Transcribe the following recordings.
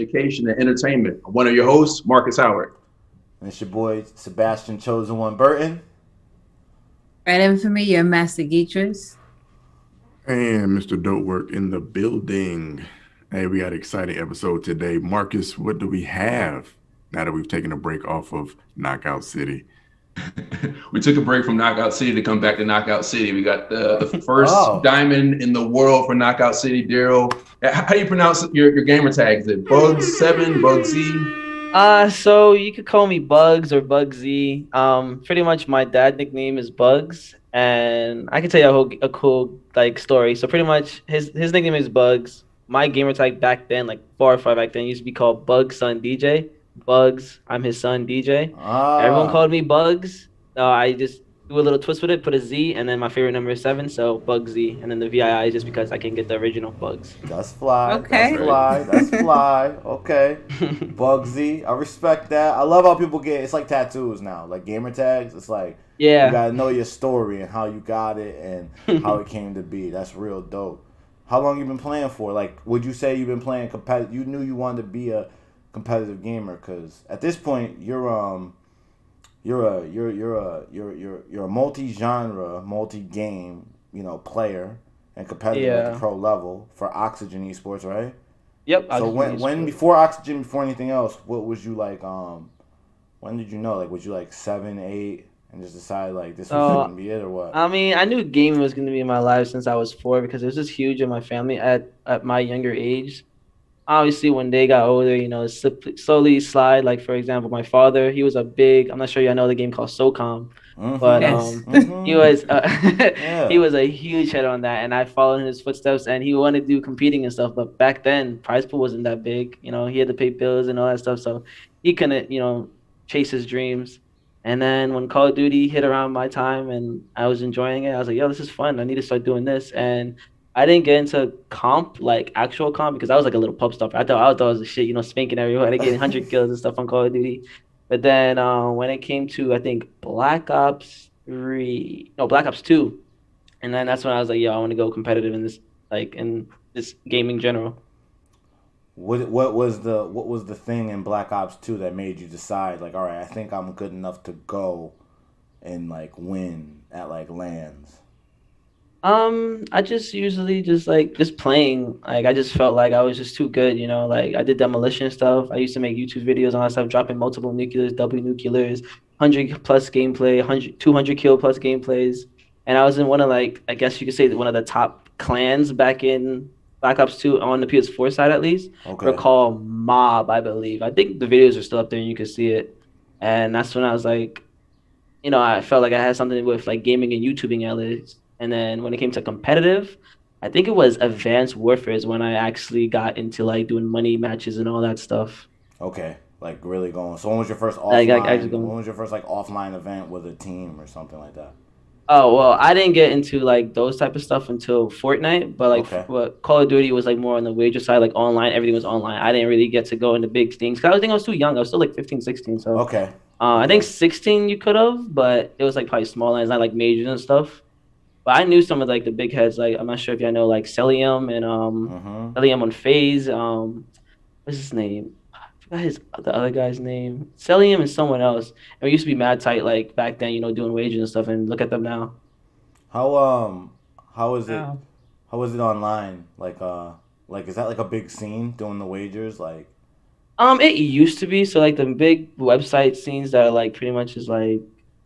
education, and entertainment. I'm one of your hosts, Marcus Howard. And it's your boy Sebastian, chosen one, Burton. Right, Infamy, your master geetress. And Mr. Dope Work in the building. Hey, we got an exciting episode today. Marcus, what do we have now that we've taken a break off of Knockout City? We took a break from Knockout City to come back to Knockout City. We got the first diamond in the world for Knockout City, Daryl. How do you pronounce your gamer tags? Is it Bugz7, Bugzvii? So you could call me Bugs or Bugzvii. Pretty much my dad nickname is Bugs, and I can tell you a cool story. So pretty much his nickname is Bugs. My gamer tag back then, like 4 or 5 back then, used to be called Bugs Son DJ. Bugs, I'm his son DJ. Everyone called me Bugs. I just do a little twist with it, put a Z, and then my favorite number is 7, so Bugzvii, and then the VII is just because I can get the original Bugs. That's fly. Okay. That's fly. Okay. Bugzvii. I respect that. I love how people it's like tattoos now, like gamer tags. It's like you gotta know your story and how you got it and how it came to be. That's real dope. How long you been playing for? Like, would you say you've been playing competitive? You knew you wanted to be a competitive gamer because at this point you're a multi-genre, multi-game, player and competitive at the pro level for Oxygen Esports, right? Yep. So when before Oxygen, before anything else, what was you like? When did you know? Like, was you like 7, 8, and just decide like this was gonna be it or what? I mean, I knew gaming was gonna be in my life since I was 4 because it was just huge in my family at my younger age. Obviously, when they got older, it slowly slide. Like, for example, my father, he was a big, I'm not sure y'all know the game called SOCOM, but he was he was a huge head on that, and I followed in his footsteps, and he wanted to do competing and stuff, but back then, prize pool wasn't that big. He had to pay bills and all that stuff, so he couldn't, chase his dreams. And then when Call of Duty hit around my time and I was enjoying it, I was like, yo, this is fun. I need to start doing this. And I didn't get into comp, like actual comp, because I was like a little pub stuffer. I thought it was the shit, spanking everyone, getting 100 kills and stuff on Call of Duty. But then when it came to, I think, Black Ops 2, and then that's when I was like, yo, I want to go competitive in this, in this gaming general. What was the thing in Black Ops 2 that made you decide, like, all right, I think I'm good enough to go and win at LANs? I just usually just playing. I just felt like I was just too good, I did demolition stuff. I used to make YouTube videos on that stuff, dropping multiple nuclears, double nuclears, 100 plus gameplay, 200 kill plus gameplays. And I was in one of I guess you could say one of the top clans back in Black Ops 2 on the PS4 side at least. Okay. They're called Mob, I believe. I think the videos are still up there and you can see it. And that's when I was like, I felt like I had something with gaming and YouTubing at least. And then when it came to competitive, I think it was Advanced Warfare is when I actually got into doing money matches and all that stuff. Okay, really going. So when was your first offline? When was your first offline event with a team or something like that? Oh well, I didn't get into those type of stuff until Fortnite, but Call of Duty was more on the wager side, online. Everything was online. I didn't really get to go into big things because I was too young. I was still 15, 16. So okay. I think 16 you could have, but it was probably small lines, not majors and stuff. But I knew some of the big heads. I'm not sure if y'all know Celium and Celium on FaZe. What's his name? I forgot the other guy's name. Celium and someone else. And we used to be mad tight back then, doing wages and stuff. And look at them now. How is it? How is it online? Is that a big scene doing the wagers? It used to be. So the big website scenes that are pretty much just I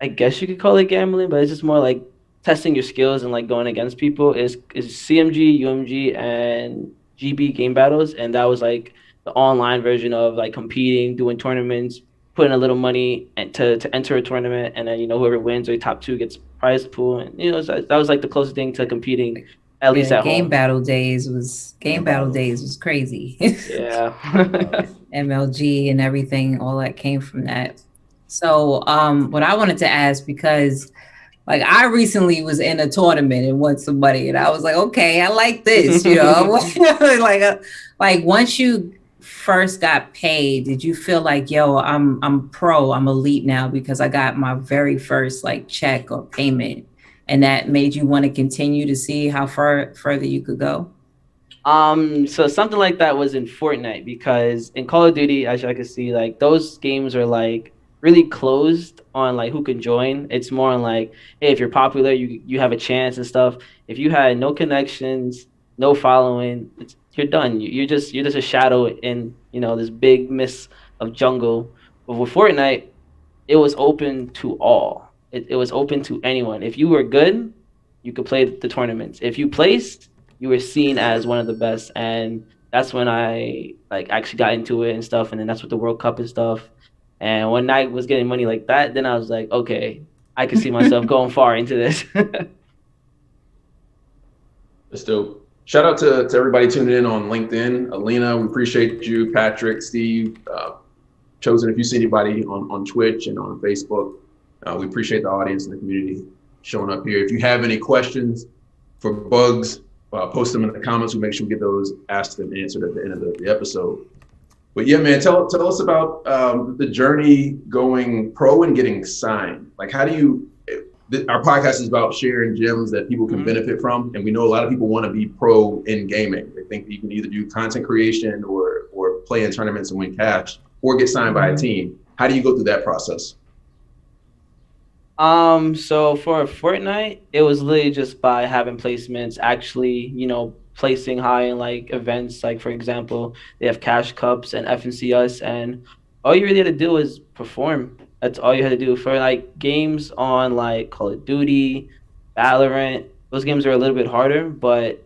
guess you could call it gambling, but it's just more testing your skills and going against people is CMG, UMG, and GB game battles, and that was the online version of competing, doing tournaments, putting a little money to enter a tournament, and then whoever wins or top 2 gets prize pool, and that was the closest thing to competing, at least at game home. battle days was crazy. Yeah. MLG and everything, all that came from that. So what I wanted to ask, because I recently was in a tournament and won some money, and I was like, okay, I like this, once you first got paid, did you feel yo, I'm pro, I'm elite now because I got my very first check or payment, and that made you want to continue to see how further you could go? So something like that was in Fortnite because in Call of Duty, as I can see, like those games are like really closed on like who can join. It's more on like, hey, if you're popular, you have a chance and stuff. If you had no connections, no following, you're done. You're just a shadow in this big mist of jungle. But with Fortnite, it was open to all. It was open to anyone. If you were good, you could play the tournaments. If you placed, you were seen as one of the best. And that's when I like actually got into it and stuff. And then that's with the World Cup and stuff. And when I was getting money like that, then I was like, okay, I can see myself going far into this. That's dope. Shout out to everybody tuning in on LinkedIn. Alina, we appreciate you. Patrick, Steve, Chosen. If you see anybody on Twitch and on Facebook, we appreciate the audience and the community showing up here. If you have any questions for Bugs, post them in the comments. We'll make sure we get those asked and answered at the end of the episode. But yeah, man, tell us about the journey going pro and getting signed. Like, how do you? Our podcast is about sharing gems that people can benefit from, and we know a lot of people want to be pro in gaming. They think you can either do content creation or play in tournaments and win cash, or get signed by a team. How do you go through that process? So for Fortnite, it was literally just by having placements, actually, placing high in like events. Like for example, they have Cash Cups and FNCS, and all you really had to do is perform. That's all you had to do for like games on like Call of Duty, Valorant. Those games are a little bit harder, but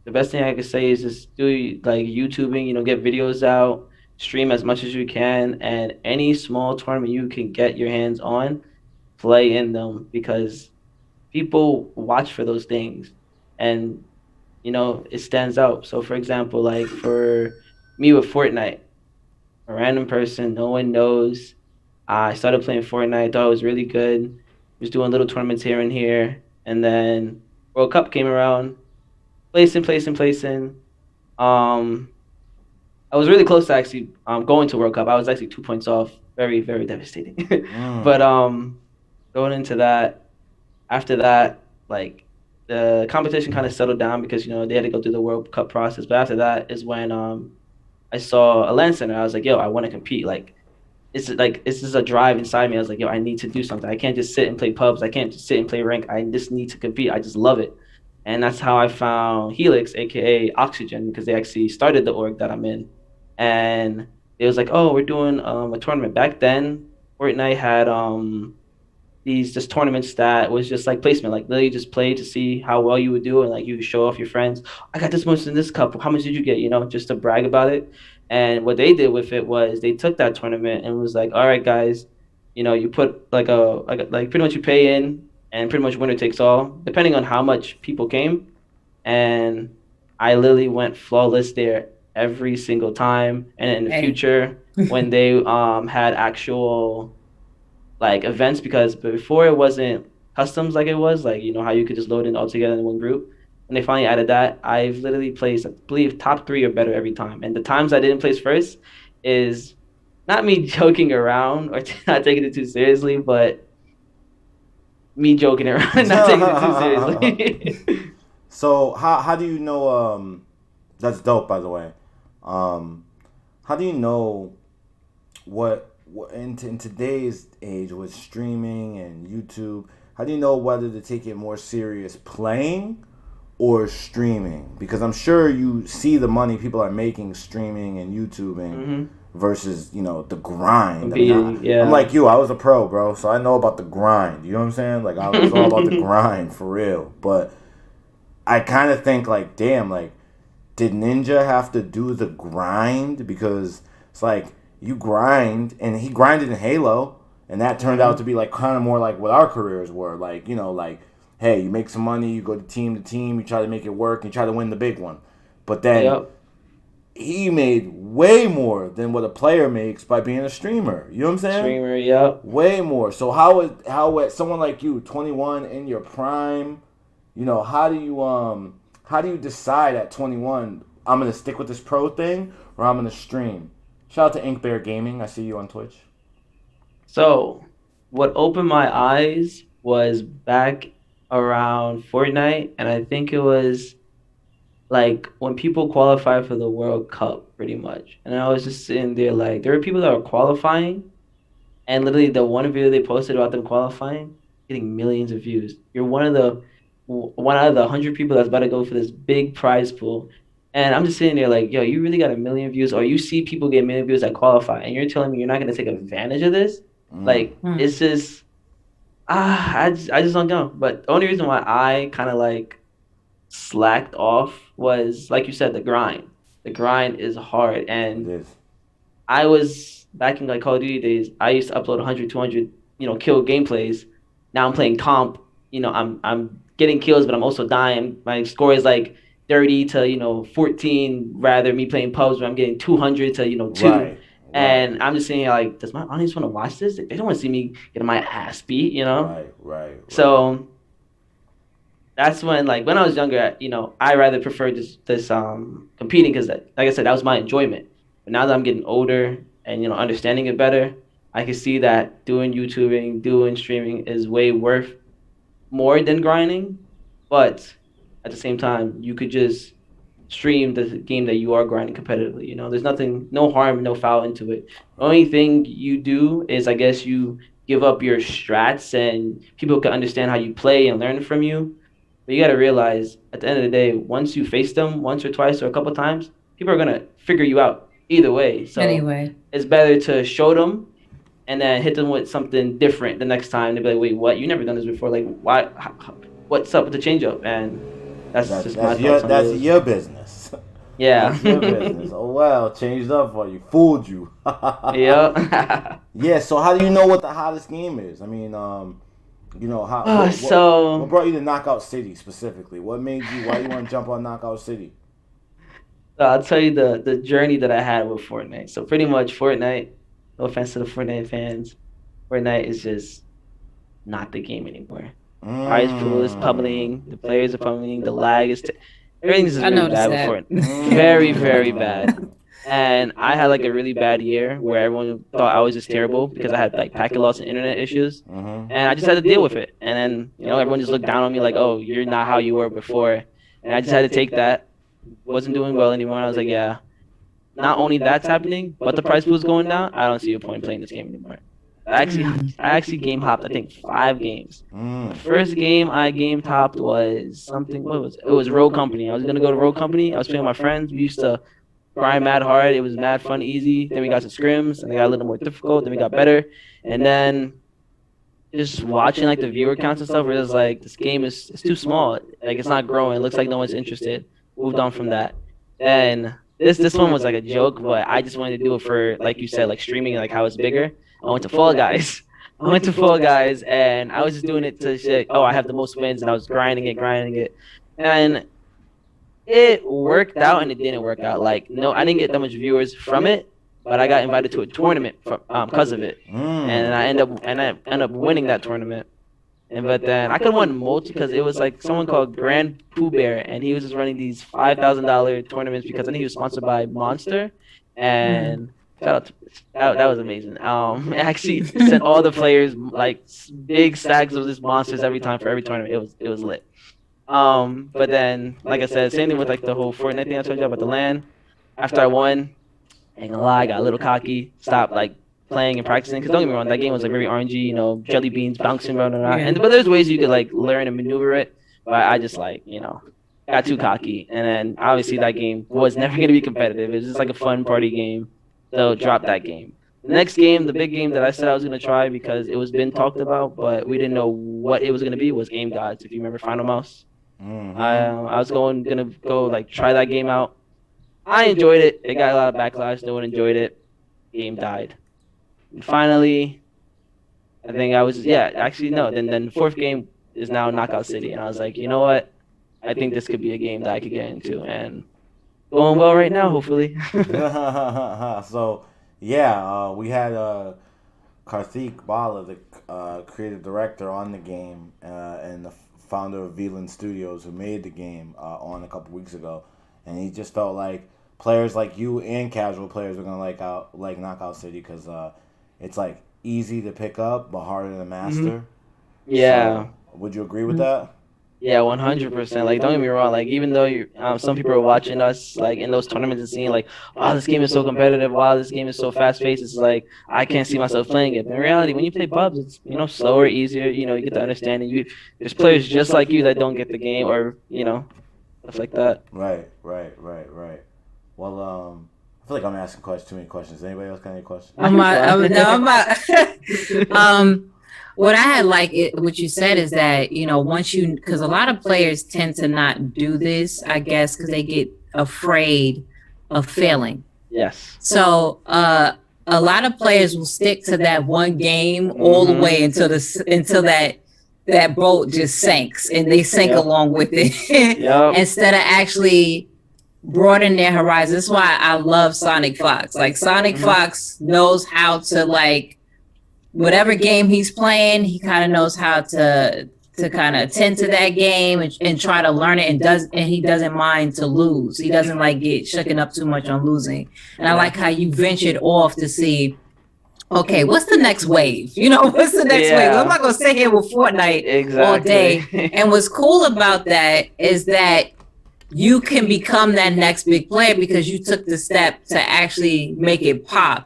the best thing I could say is just do like YouTubing, get videos out, stream as much as you can, and any small tournament you can get your hands on, play in them because people watch for those things and it stands out. So for example, like for me with Fortnite, a random person no one knows, I started playing Fortnite, thought it was really good, was doing little tournaments here and here, and then World Cup came around, placing. um I was really close to actually going to World Cup. I was actually 2 points off. Very, very devastating. But going into that, after that, like the competition kind of settled down because they had to go through the World Cup process. But after that is when I saw a LAN center. I was like, yo, I want to compete. Like it's just a drive inside me. I was like, yo, I need to do something. I can't just sit and play pubs. I can't just sit and play rank. I just need to compete. I just love it. And that's how I found Helix, aka Oxygen, because they actually started the org that I'm in. And it was like, oh, we're doing a tournament. Back then, Fortnite had these just tournaments that was just like placement, like literally just play to see how well you would do, and like you show off your friends. I got this much in this cup. How much did you get? Just to brag about it. And what they did with it was they took that tournament and was like, all right, guys, you put like pretty much you pay in, and pretty much winner takes all, depending on how much people came. And I literally went flawless there every single time. And in the future, when they had actual like events, because before it wasn't customs like it was, like how you could just load in all together in one group. When they finally added that, I've literally placed, I believe, top 3 or better every time. And the times I didn't place first is not me joking around or not taking it too seriously, but me joking around, not taking it too seriously. So how do you know? That's dope, by the way. How do you know what in today's age with streaming and YouTube? How do you know whether to take it more serious playing or streaming? Because I'm sure you see the money people are making streaming and YouTubing versus the grind. I'm like you. I was a pro, bro, so I know about the grind. You know what I'm saying? Like I was all about the grind for real. But I kind of think like, damn, like did Ninja have to do the grind? Because it's like you grind, and he grinded in Halo, and that turned out to be like kind of more like what our careers were. Like like hey, you make some money, you go to team, you try to make it work, you try to win the big one. But then he made way more than what a player makes by being a streamer. You know what I'm saying? Streamer, yep. Way more. So how someone like you, 21 in your prime, how do you decide at 21, I'm gonna stick with this pro thing or I'm gonna stream? Shout out to Ink Bear Gaming. I see you on Twitch. So, what opened my eyes was back around Fortnite, and I think it was like when people qualify for the World Cup, pretty much. And I was just sitting there like, there are people that are qualifying, and literally the one video they posted about them qualifying, getting millions of views. You're one out of the 100 people that's about to go for this big prize pool. And I'm just sitting there like, yo, you really got a million views, or you see people get a million views that qualify, and you're telling me you're not gonna take advantage of this? Like, it's just I just don't know. But the only reason why I kind of like slacked off was, like you said, the grind. The grind is hard, It and is. I was back in like Call of Duty days. I used to upload 100, 200, kill gameplays. Now I'm playing comp. I'm getting kills, but I'm also dying. My score is like 30 to 14. Rather me playing pubs where I'm getting 200 to 2. Right. Right. And I'm just saying like, does my audience want to watch this? They don't want to see me getting my ass beat. Right. Right. Right. So that's when, like, when I was younger, I rather preferred this competing, because, like I said, that was my enjoyment. But now that I'm getting older and understanding it better, I can see that doing YouTubing, doing streaming is way worth more than grinding. But at the same time, you could just stream the game that you are grinding competitively. There's nothing, no harm, no foul into it. The only thing you do is, I guess, you give up your strats and people can understand how you play and learn from you. But you got to realize, at the end of the day, once you face them once or twice or a couple times, people are gonna figure you out either way. So Anyway, it's better to show them and then hit them with something different the next time. They'll be like, "Wait, what? You never done this before? Like, why? What's up with the change up?" And that's just my thoughts on That's those. your business. Yeah. That's your business. Oh well, changed up for you, fooled you. Yeah. Yeah. So how do you know what the hottest game is? I mean, how what brought you to Knockout City specifically? What made you? Why you want to jump on Knockout City? So I'll tell you the journey that I had with Fortnite. So pretty much Fortnite, no offense to the Fortnite fans, Fortnite is just not the game anymore. Prize pool is pummeling, the players are pummeling, the lag is everything's just I really noticed bad with that. Fortnite. Very, very bad. And I had like a really bad year where everyone thought I was just terrible because I had like packet loss and internet issues. And I just had to deal with it. And then, everyone just looked down on me like, oh, you're not how you were before. And I just had to take that. Wasn't doing well anymore. And I was like, yeah, not only that's happening, but the price pool's going down. I don't see a point in playing this game anymore. I actually game hopped, I think, 5 games. The first game I game topped was something, what was it? It was Road Company. I was going to go to Road Company. I was playing with my friends. We used to grind mad hard. It was mad fun, easy. Then we got to scrims, and they got a little more difficult. Then we got better. And then just watching like the viewer counts and stuff, where it's like, this game is it's too small. Like, it's not growing. It looks like no one's interested. Moved on from that. Then this one was like a joke, but I just wanted to do it for, like you said, like streaming, like how it's bigger. I went to Fall Guys. And I was just doing it to shit. Oh, I have the most wins, and I was grinding it. And it worked out and it didn't work out. Like, no, I didn't get that much viewers from it, but I got invited to a tournament because of it, and I end up winning that tournament. But then I could have won Moultrie because it was like someone called Grand Pooh Bear, and he was just running these $5,000 tournaments because I think he was sponsored by Monster, and shout out to, that was amazing. I actually sent all the players like big stacks of these monsters every time for every tournament. It was lit. But then, like I said, same thing with like the whole Fortnite thing I told you about the LAN. After I won, ain't gonna lie, I got a little cocky, stopped like playing and practicing. Because don't get me wrong, that game was like very RNG, jelly beans bouncing around and around. But there's ways you could like learn and maneuver it. But I just like, got too cocky. And then obviously that game was never gonna be competitive. It was just like a fun party game. So drop that game. The next game, the big game that I said I was gonna try because it was been talked about, but we didn't know what it was gonna be, was Game Gods. If you remember Final Mouse. I was gonna go like try that game out. I enjoyed it. It got a lot of backlash. No one enjoyed it. Game died. And finally, I think I was actually no. Then the fourth game is now Knockout City, and I was like, you know what? I think this could be a game that I could get into, and going well right now, hopefully. So yeah, we had Karthik Bala, the creative director on the game, and the founder of VLAN Studios, who made the game, on a couple weeks ago, and he just felt like players like you and casual players are gonna like Knockout City because it's like easy to pick up but harder to master. Yeah. So, would you agree with that? Yeah, 100%. Like, don't get me wrong. Like, even though some people are watching us, like in those tournaments and seeing, like, wow, this game is so competitive. Wow, this game is so fast paced. It's like I can't see myself playing it. But in reality, when you play Bubs, it's slower, easier. You get to understand it. There's players just like you that don't get the game, or stuff like that. Right. Well, I feel like I'm asking too many questions. Anybody else got any questions? I'm not. What I had what you said is that, because a lot of players tend to not do this, I guess, because they get afraid of failing. Yes. So, a lot of players will stick to that one game all the way until that boat just sinks, and they sink along with it instead of actually broaden their horizons. That's why I love Sonic Fox. Like, Sonic Fox knows how to, whatever game he's playing, he kind of knows how to kind of attend to that game and try to learn it, and he doesn't mind to lose. He doesn't get shooken up too much on losing. And I like how you ventured off to see, okay, what's the next wave? What's the next wave? I'm not gonna sit here with Fortnite all day. And what's cool about that is that you can become that next big player because you took the step to actually make it pop.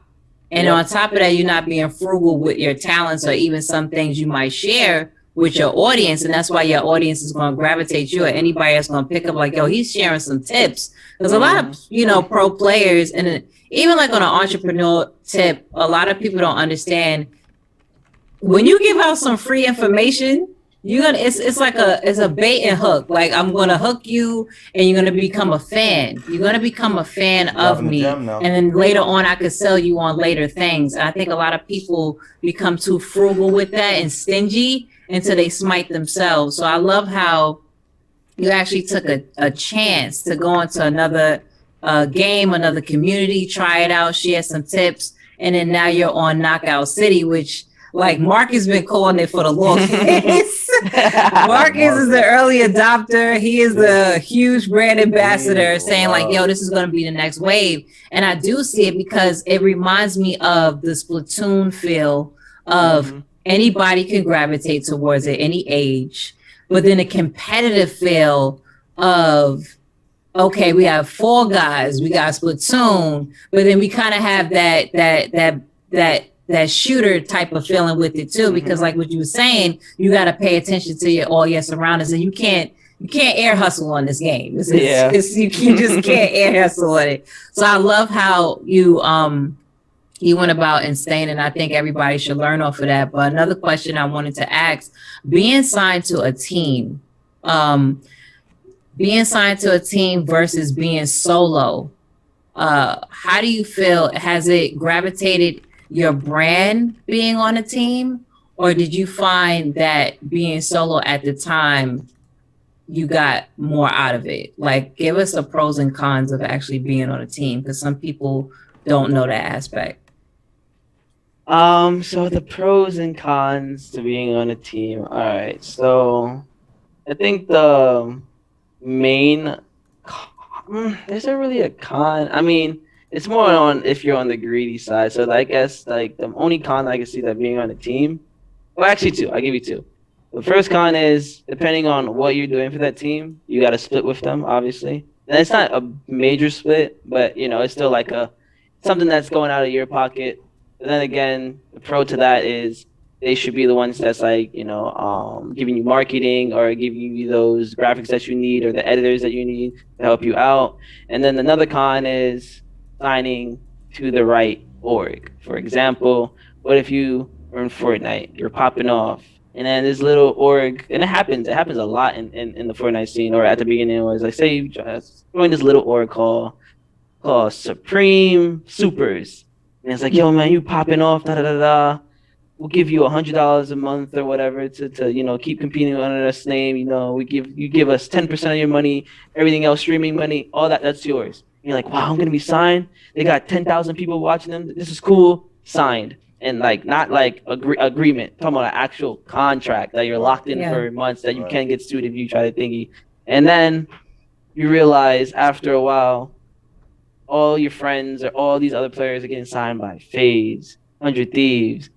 And on top of that, you're not being frugal with your talents or even some things you might share with your audience. And that's why your audience is going to gravitate you, or anybody that's going to pick up yo, he's sharing some tips. Because a lot of, pro players, and even on an entrepreneur tip, a lot of people don't understand when you give out some free information, it's a bait and hook. Like, I'm gonna hook you and you're gonna become a fan. You're gonna become a fan of me. And then later on I could sell you on later things. And I think a lot of people become too frugal with that and stingy until they smite themselves. So I love how you actually took a chance to go into another game, another community, try it out, share some tips, and then now you're on Knockout City, which Mark has been calling it for the longest. Marcus is the early adopter. He is the huge brand ambassador, saying yo, this is going to be the next wave. And I do see it because it reminds me of the Splatoon feel of anybody can gravitate towards it, any age, but then a competitive feel of, okay, we have Fall Guys, we got Splatoon, but then we kind of have that shooter type of feeling with it too, because like what you were saying, you got to pay attention to all your surroundings, and you can't air hustle on this game. You just can't air hustle on it. So I love how you went about insane, and I think everybody should learn off of that. But another question I wanted to ask: being signed to a team, versus being solo, how do you feel? Has it gravitated your brand being on a team, or did you find that being solo at the time you got more out of it? Give us the pros and cons of actually being on a team, because some people don't know that aspect. So the pros and cons to being on a team. All right, so I think the main there's not really a con. I mean, it's more on if you're on the greedy side. So I guess the only con I can see that being on a team, well, actually two. I'll give you two. The first con is depending on what you're doing for that team, you got to split with them, obviously. And it's not a major split, but it's still something that's going out of your pocket. But then again, the pro to that is they should be the ones that's giving you marketing or giving you those graphics that you need or the editors that you need to help you out. And then another con is signing to the right org. For example, what if you are in Fortnite, you're popping off, and then this little org, and it happens a lot in the Fortnite scene, or at the beginning it was say you just join this little org called Supreme Supers, and it's yo man, you popping off, da da da da. We'll give you $100 a month or whatever to keep competing under this name. You give us 10% of your money, everything else, streaming money, all that's yours. And you're wow, I'm gonna be signed. They got 10,000 people watching them. This is cool. Signed, and not agreement. Talking about an actual contract that you're locked in for months, that you can't get sued if you try to thingy. And then you realize after a while, all your friends or all these other players are getting signed by FaZe, 100 Thieves,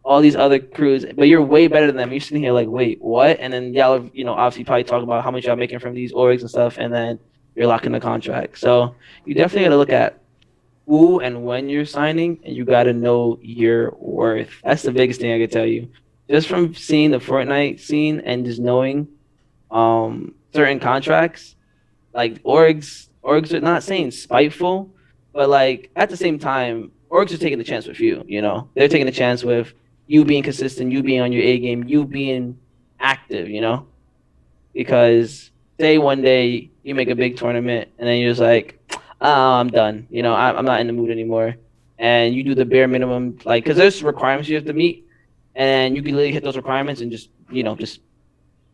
all these other crews, but you're way better than them. You're sitting here like, wait, what? And then y'all, obviously probably talk about how much y'all making from these orgs and stuff, and then you're locking the contract. So you definitely got to look at who and when you're signing, and you got to know your worth. That's the biggest thing I could tell you. Just from seeing the Fortnite scene and just knowing certain contracts, like orgs are not saying spiteful, but like at the same time, orgs are taking the chance with you. They're taking the chance with you being consistent, you being on your A game, you being active. Because say one day you make a big tournament and then you're just like, I'm done. I'm not in the mood anymore, and you do the bare minimum, like, because there's requirements you have to meet, and you can literally hit those requirements and just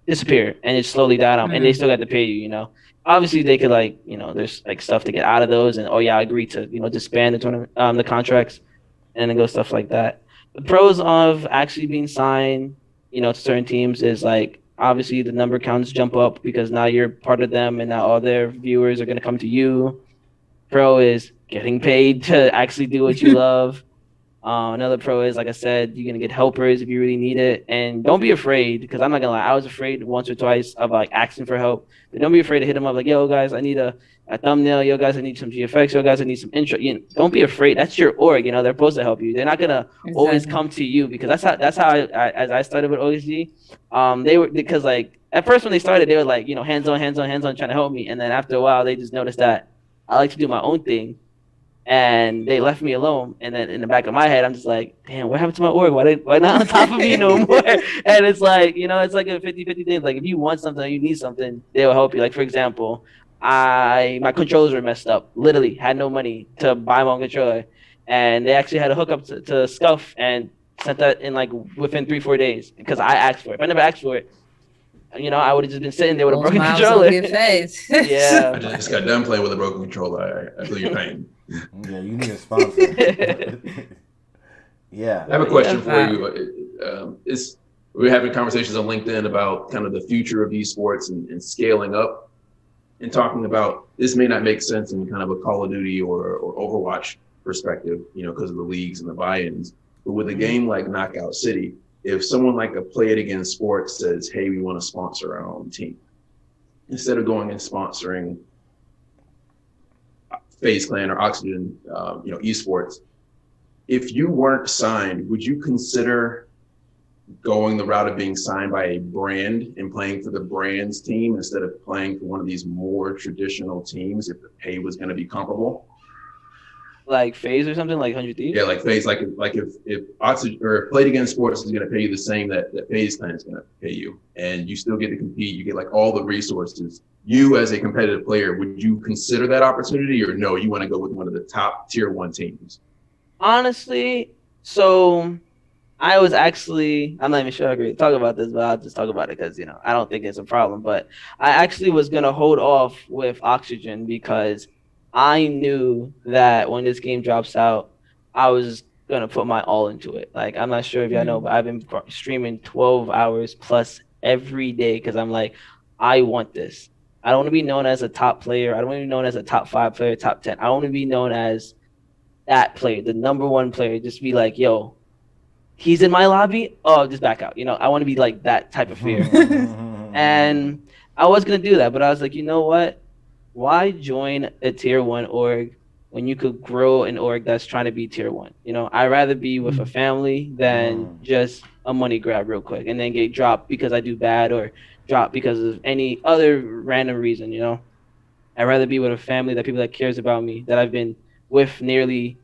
disappear and it slowly die out, and they still got to pay you. Obviously they could there's like stuff to get out of those, and I agree to disband the tournament, the contracts, and then go stuff like that. The pros of actually being signed to certain teams is like obviously the number counts jump up because now you're part of them, and now all their viewers are going to come to you. Pro is getting paid to actually do what you love. Another pro is, like I said, you're going to get helpers if you really need it. And don't be afraid, because I'm not going to lie, I was afraid once or twice of like asking for help. But don't be afraid to hit them up like, yo, guys, I need a thumbnail. Yo, guys, I need some GFX. Yo, guys, I need some intro. Don't be afraid. That's your org. They're supposed to help you. They're not going to always come to you, because that's how as I started with OSG. They were, because like at first when they started, they were like, hands on, trying to help me. And then after a while, they just noticed that I like to do my own thing. And they left me alone, and then in the back of my head, I'm just like, damn, what happened to my org? Why not on top of me no more? And it's like, it's like a 50-50 thing. Like if you want something or you need something, they will help you. Like for example, my controllers were messed up. Literally had no money to buy my own controller, and they actually had a hookup to Scuff and sent that in like within 3-4 days because I asked for it. If I never asked for it, I would have just been sitting there with a broken controller. Yeah, I just got done playing with a broken controller. I feel your pain. Yeah, you need a sponsor. Yeah. I have a question for you. We're having conversations on LinkedIn about kind of the future of esports and scaling up, and talking about this may not make sense in kind of a Call of Duty or Overwatch perspective, because of the leagues and the buy-ins. But with a game like Knockout City, if someone like a Play It Again Sports says, hey, we want to sponsor our own team, instead of going and sponsoring FaZe Clan or Oxygen, esports, if you weren't signed, would you consider going the route of being signed by a brand and playing for the brand's team instead of playing for one of these more traditional teams if the pay was going to be comparable? Like FaZe or something, like 100 Thieves? Yeah, like FaZe, like if Oxygen or Play It Again Sports is going to pay you the same that FaZe Clan is going to pay you, and you still get to compete, you get like all the resources. You as a competitive player, would you consider that opportunity, or no, you want to go with one of the top tier 1 teams? Honestly, so I was actually, I'm not even sure I agree to talk about this, but I'll just talk about it because, I don't think it's a problem. But I actually was going to hold off with Oxygen because I knew that when this game drops out, I was going to put my all into it. Like, I'm not sure if y'all know, but I've been streaming 12 hours plus every day because I'm like, I want this. I don't want to be known as a top player. I don't want to be known as a top 5 player, top 10. I want to be known as that player, the number 1 player. Just be like, yo, he's in my lobby. Oh, just back out. I want to be like that type of fear. And I was going to do that, but I was like, you know what? Why join a tier 1 org when you could grow an org that's trying to be tier 1? I'd rather be with a family than just a money grab real quick and then get dropped because I do bad or dropped because of any other random reason. I'd rather be with a family, that people that cares about me, that I've been with nearly,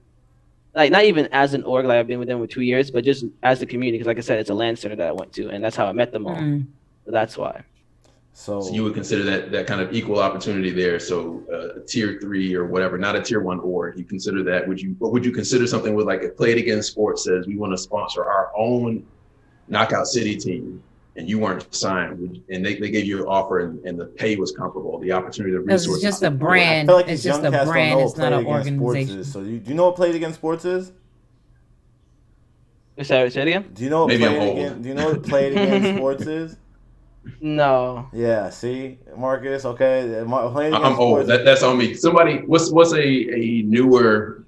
like, not even as an org, like I've been with them for 2 years, but just as the community, because like I said, it's a LAN center that I went to, and that's how I met them all. So that's why. So you would consider that kind of equal opportunity there. So a tier 3 or whatever, not a tier 1 org. You consider that? Would you consider something with like a Play It Again Sports says we want to sponsor our own Knockout City team, and you weren't signed, and they gave you an offer and the pay was comparable, the opportunity, the resources? It's just a brand. I feel like it's just a brand. It's not an organization. So do you know what Play It Again Sports is? Say it again? Do you know what Play It Again Sports is? No. Yeah, see, Marcus, okay. I'm old. That's on me. Somebody, what's a newer,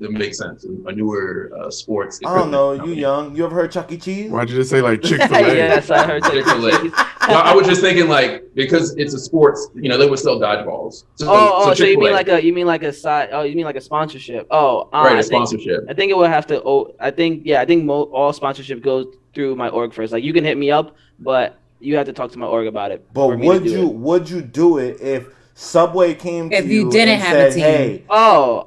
it makes sense. A newer sports. I don't know. You young? You ever heard Chuck E. Cheese? Why'd you just say like Chick-fil-A? Yes, I heard Chick-fil-A. Well, I was just thinking like because it's a sports, you know, they would sell dodgeballs. So you mean like a side? Oh, you mean like a sponsorship? Oh, right, a sponsorship. I think it would have to. Oh, I think all sponsorship goes through my org first. Like you can hit me up, but you have to talk to my org about it. But would you do it if Subway came to you didn't and have said, a team? "Hey,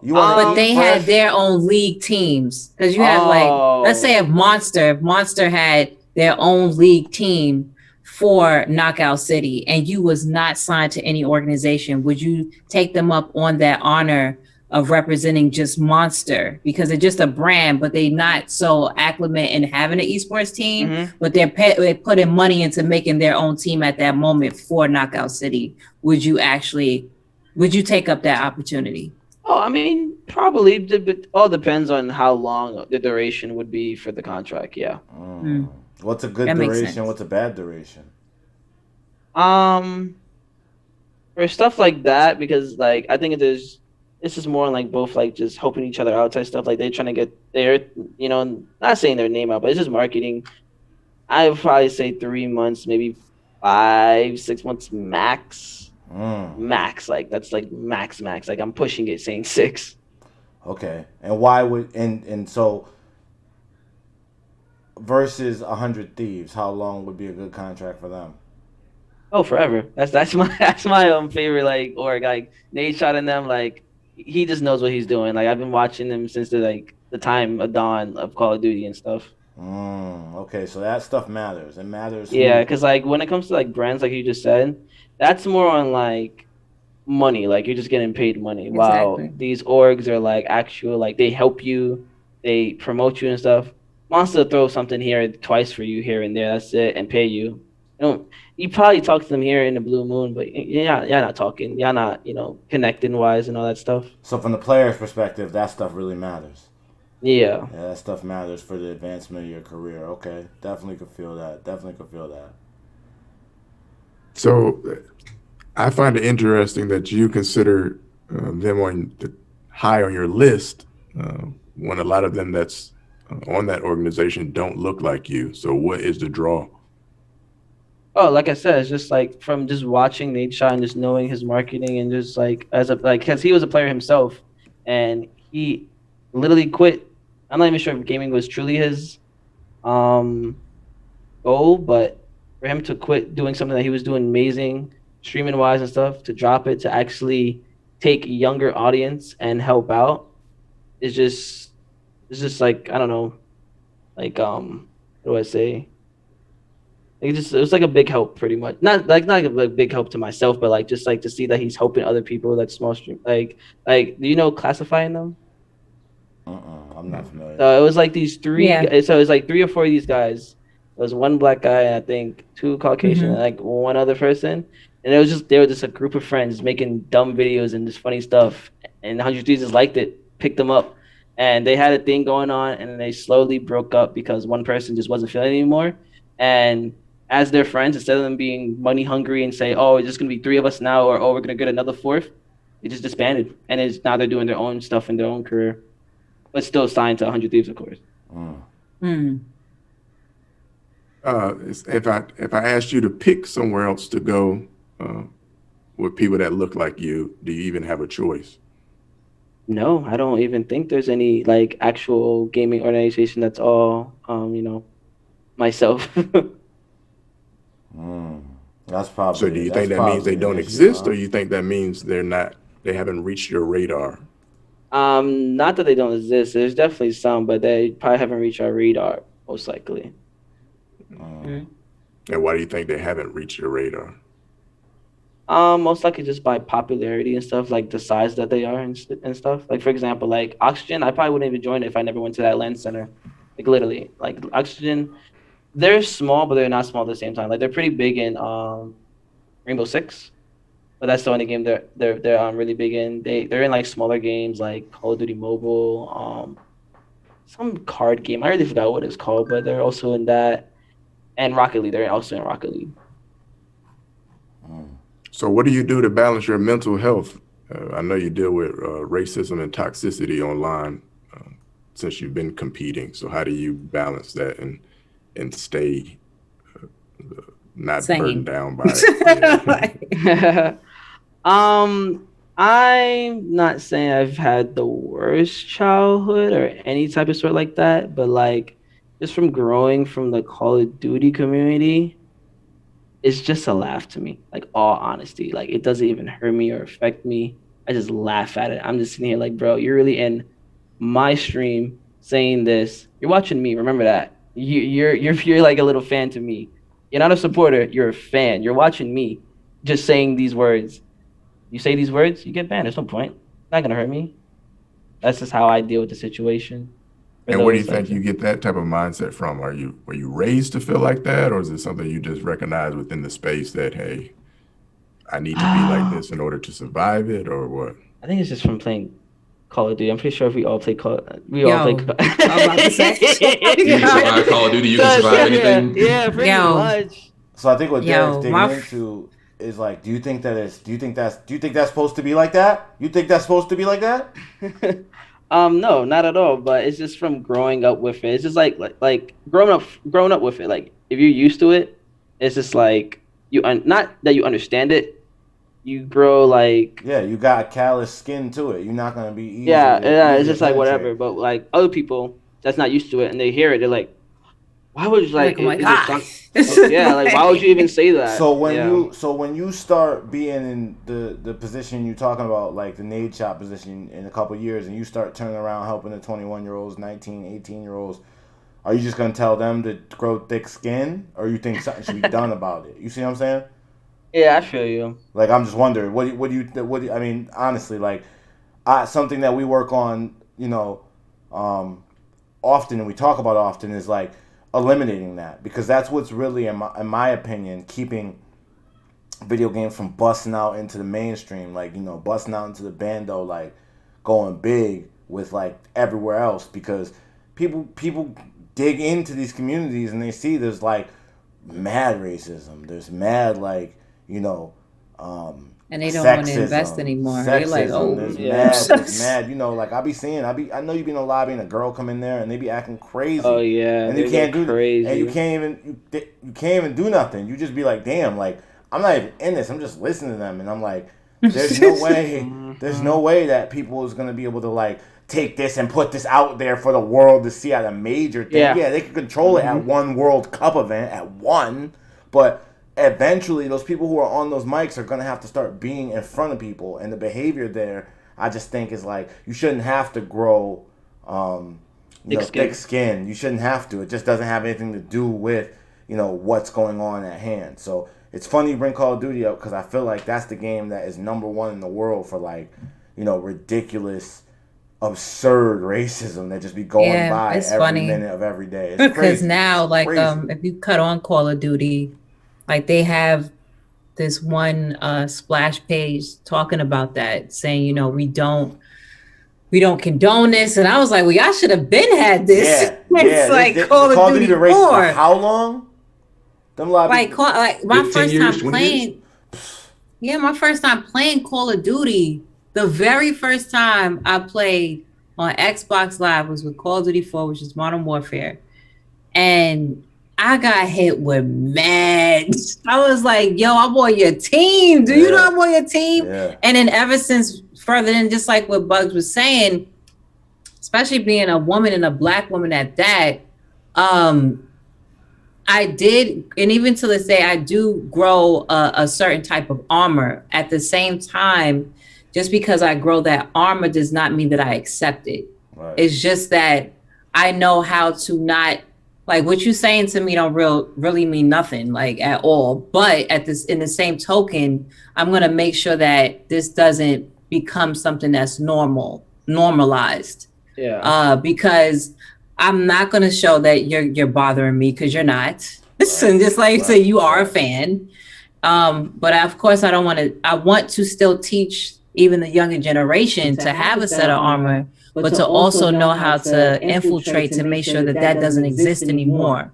you want?" But they had their own league teams because you have like, let's say if Monster had their own league team for Knockout City, and you was not signed to any organization, would you take them up on that honor of representing just Monster because they're just a brand, but they not so acclimate in having an esports team, but they're putting money into making their own team at that moment for Knockout City? Would you take up that opportunity? Oh, I mean, probably. It all depends on how long the duration would be for the contract. Yeah. What's a good duration? What's a bad duration? For stuff like that, because like I think this is more like both like just helping each other out type stuff. Like they're trying to get their, you know, not saying their name out, but it's just marketing. I would probably say 3 months, maybe 5-6 months max. Max, like that's like max. Like I'm pushing it, saying 6. Okay, and why would and so versus 100 Thieves, how long would be a good contract for them? Oh, forever. That's my favorite like org. Like Nate shot in them, like he just knows what he's doing. Like I've been watching him since the time of dawn of Call of Duty and stuff. Okay, so that stuff matters. It matters. Yeah, because like when it comes to like brands, like you just said, that's more on like money. Like you're just getting paid money. Exactly. While these orgs are like actual, like they help you, they promote you and stuff. Monster throw something here twice for you here and there. That's it, and pay you. You probably talk to them here in the Blue Moon, but you're not talking. You're not, connecting wise and all that stuff. So from the player's perspective, that stuff really matters. Yeah, that stuff matters for the advancement of your career. Okay, definitely could feel that. So I find it interesting that you consider them high on your list when a lot of them that's on that organization don't look like you. So what is the draw? Oh, like I said, it's just like from just watching Nate Shot and just knowing his marketing and just like because he was a player himself and he literally quit. I'm not even sure if gaming was truly his goal, but for him to quit doing something that he was doing amazing, streaming wise and stuff, to drop it to actually take a younger audience and help out is just like, I don't know, like what do I say? It was like a big help, pretty much. Not like a big help to myself, but like just like to see that he's helping other people. Like small stream, like do you know Classifying them? I'm not familiar. So it was like these 3. Yeah. So it was like 3 or 4 of these guys. There was 1 black guy and I think 2 Caucasian and like 1 other person. And they were just a group of friends making dumb videos and just funny stuff. And 100 Thieves just liked it, picked them up, and they had a thing going on. And then they slowly broke up because one person just wasn't feeling it anymore. And as their friends, instead of them being money hungry and say, "Oh, it's just gonna be 3 of us now," or "Oh, we're gonna get another 4th," they just disbanded, and now they're doing their own stuff in their own career, but still signed to 100 Thieves, of course. If I asked you to pick somewhere else to go with people that look like you, do you even have a choice? No, I don't even think there's any like actual gaming organization that's all myself. That's probably. So do you think that means they don't exist, or you think that means they haven't reached your radar? Not that they don't exist. There's definitely some, but they probably haven't reached our radar, most likely. And why do you think they haven't reached your radar? Most likely just by popularity and stuff, like the size that they are and stuff. Like for example, like Oxygen, I probably wouldn't even join it if I never went to that LAN center. Like literally, like Oxygen. They're small, but they're not small at the same time. Like they're pretty big in Rainbow Six, but that's the only game they're really big in. They're in like smaller games like Call of Duty Mobile, some card game. I really forgot what it's called, but they're also in that, and Rocket League. They're also in Rocket League. So what do you do to balance your mental health? I know you deal with racism and toxicity online. since you've been competing. So how do you balance that and stay not burdened down by it? Yeah. I'm not saying I've had the worst childhood or any type of sort like that, but like just from growing from the Call of Duty community, it's just a laugh to me. Like, all honesty, like it doesn't even hurt me or affect me. I just laugh at it. I'm just sitting here like, bro, you're really in my stream saying this. You're watching me. Remember that. You're like a little fan to me. You're not a supporter. You're a fan. You're watching me just saying these words. You say these words, you get banned. There's no point. Not gonna hurt me. That's just how I deal with the situation. And where do you think you get that type of mindset from? Were you raised to feel like that, or is it something you just recognize within the space that, hey, I need to be like this in order to survive it, or what? I think it's just from playing Call of Duty. I'm pretty sure if we all play Call, we all play. I'm about to say. You can survive Call of Duty. You can survive anything. Yeah, pretty much. So I think what Derek's digging into is like, do you think that's supposed to be like that? You think that's supposed to be like that? No, not at all. But it's just from growing up with it. It's just like growing up with it. Like if you're used to it, it's just like not that you understand it. You grow like you got a callous skin to it. You're not gonna be easy. Yeah. It's just like whatever. But like other people that's not used to it and they hear it, they're like, why would you like? Oh my God. Yeah, like why would you even say that? So when you start being in the position you're talking about, like the nade shop position, in a couple of years, and you start turning around helping the 21-year-olds, 19, 18-year-olds, are you just gonna tell them to grow thick skin, or you think something should be done about it? You see what I'm saying? Yeah, I feel you. Like I'm just wondering, what do you? I mean, honestly, like something that we work on, often, and we talk about often, is like eliminating that, because that's what's really, in my opinion, keeping video games from busting out into the mainstream, like, busting out into the bando, like going big with like everywhere else, because people dig into these communities and they see there's like mad racism, there's mad like, and they don't sexism, want to invest anymore. Sexism, they're like, oh, there's mad, like I know you be in a lobby and a girl come in there and they be acting crazy. Oh yeah, and you can't do crazy, and you can't even do nothing. You just be like, damn, like I'm not even in this. I'm just listening to them, and I'm like, there's no way that people is gonna be able to like take this and put this out there for the world to see at a major thing. Yeah, they can control it at one World Cup event but eventually those people who are on those mics are going to have to start being in front of people, and the behavior there, I just think, is like, you shouldn't have to grow thick skin. You shouldn't have to. It just doesn't have anything to do with what's going on at hand. So it's funny you bring Call of Duty up, because I feel like that's the game that is number one in the world for like ridiculous, absurd racism that just be going by every minute of every day. It's because crazy. Now, like, if you cut on Call of Duty, like they have this one splash page talking about that, saying, we don't condone this. And I was like, well, y'all should have been had this. It's like Call of Duty 4. How long? Them lobbies, like my first time playing. Yeah, my first time playing Call of Duty. The very first time I played on Xbox Live was with Call of Duty 4, which is Modern Warfare, and I got hit with mad. I was like, yo, I'm on your team. Do you know I'm on your team? Yeah. And then ever since, further than just like what Bugs was saying, especially being a woman and a Black woman at that, I did, and even to this day, I do grow a certain type of armor. At the same time, just because I grow that armor does not mean that I accept it. Right. It's just that I know how to not, like, what you're saying to me don't really mean nothing, like, at all. But in the same token, I'm gonna make sure that this doesn't become something that's normalized. Yeah. Because I'm not gonna show that you're bothering me, because you're not. Right. And just like you say, you are a fan. But of course, I want to still teach even the younger generation to have a set of armor, but to also know how to infiltrate to make sure that doesn't exist anymore.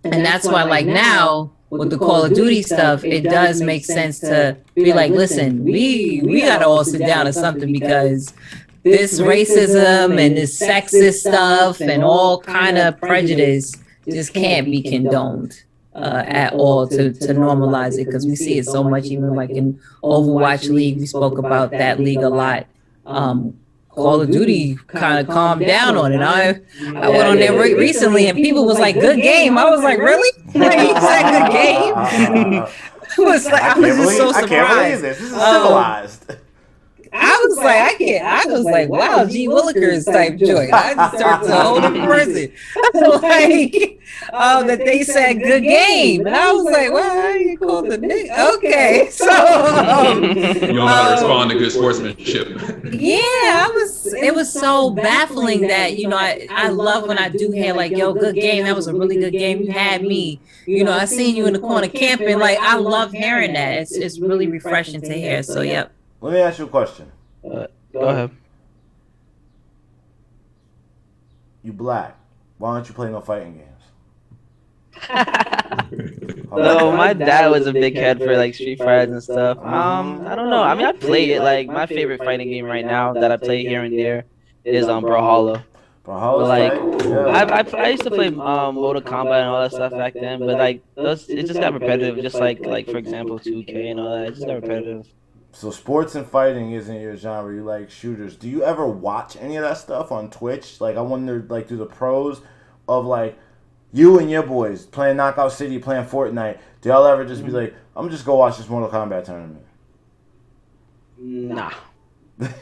And that's why, like, now with the Call of Duty stuff, it does make sense to be like, listen, we gotta all sit down or something, because this racism and this sexist stuff and all kind of prejudice just can't be condoned at all to normalize it, because we see it so much, even like in Overwatch League. We spoke about that league a lot. Call of Duty kind of calmed down on it. I went on there recently and people was like, good game. I was like, really? Like, you said good game? I was just so surprised. I can't believe this. This is civilized. I was like, wow, G Willikers type joint. I just turned to a whole different person. Like, that they said good game. And I was like, well, you called the nigga. Okay. So you don't know how to respond to good sportsmanship. Yeah, it was so baffling that, you know, I love when I do hear like, yo, good game. That was a really good game. You had me. You know, I seen you in the corner camping. Like, I love hearing that. It's really refreshing to hear. So yep. Let me ask you a question. Go ahead. You black. Why don't you play no fighting games? So my dad was a big head for like Street Fighter and stuff. I don't know. I mean, I play it. Like, my favorite fighting game right now that I play here and there is Brawlhalla. Brawlhalla, like, yeah. I used to play Mortal Kombat and all that stuff back then, but like it just got repetitive. Just like for example 2K and all that. It just got repetitive. So sports and fighting isn't your genre. You like shooters. Do you ever watch any of that stuff on Twitch? Like, I wonder, like, do the pros of, like, you and your boys playing Knockout City, playing Fortnite, do y'all ever just be like, I'm just go watch this Mortal Kombat tournament? Nah.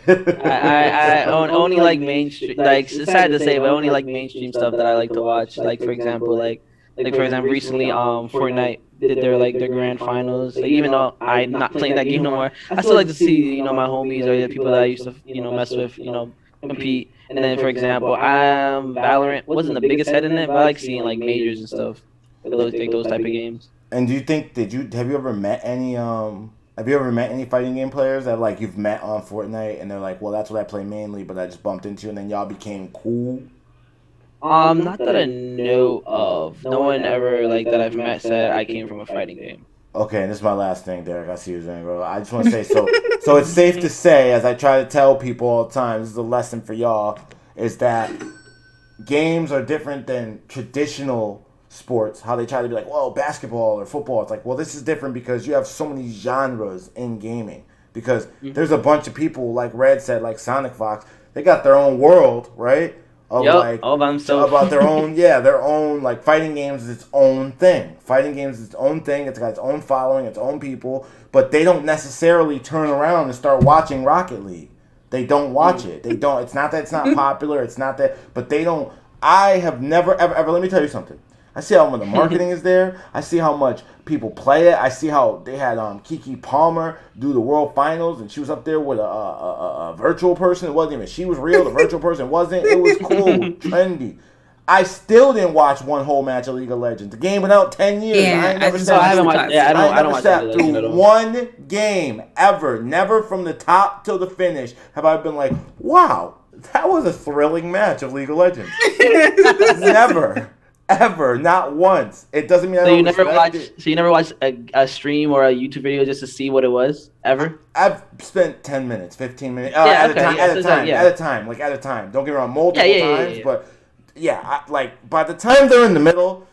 I only like mainstream. Like, it's sad to say, but I only like mainstream stuff that I like to watch. Like, for example, recently, Fortnite did their grand finals. Like, even though I'm not playing that game no more, I still like to see, you know, my homies or the people that I used to, you know, mess with, you know, compete. And then, for example, Valorant wasn't the biggest head in it, but I like seeing like majors and stuff. Those type of games. And do you think have you ever met any fighting game players that, like, you've met on Fortnite and they're like, well, that's what I play mainly, but I just bumped into you, and then y'all became cool? Not that I know of. No one ever, like, that I've met said I came from a fighting game. Okay, and this is my last thing, Derek. I see you doing, bro. I just want to say, so it's safe to say, as I try to tell people all the time, this is a lesson for y'all, is that games are different than traditional sports. How they try to be like, well, basketball or football. It's like, well, this is different because you have so many genres in gaming. Because there's a bunch of people, like Red said, like Sonic Fox, they got their own world, right? Of about their own, their own, like, fighting games is its own thing. Fighting games is its own thing. It's got its own following, its own people, but they don't necessarily turn around and start watching Rocket League. They don't watch it. They don't. It's not that it's not popular. It's not that, but they don't. I have never, ever, let me tell you something. I see how when the marketing is there. I see how much people play it. I see how they had Kiki Palmer do the World Finals, and she was up there with a virtual person. It wasn't even she was real. The virtual person wasn't. It was cool, trendy. I still didn't watch one whole match of League of Legends. The game went out 10 years. Yeah, I don't watch sat through one game ever. Never from the top till the finish have I been like, wow, that was a thrilling match of League of Legends. Never. Ever, not once. It doesn't mean I don't respect it. So you never watched a stream or a YouTube video just to see what it was ever? I've spent 10 minutes, 15 minutes at a time. Don't get me wrong, multiple times, but by the time they're in the middle,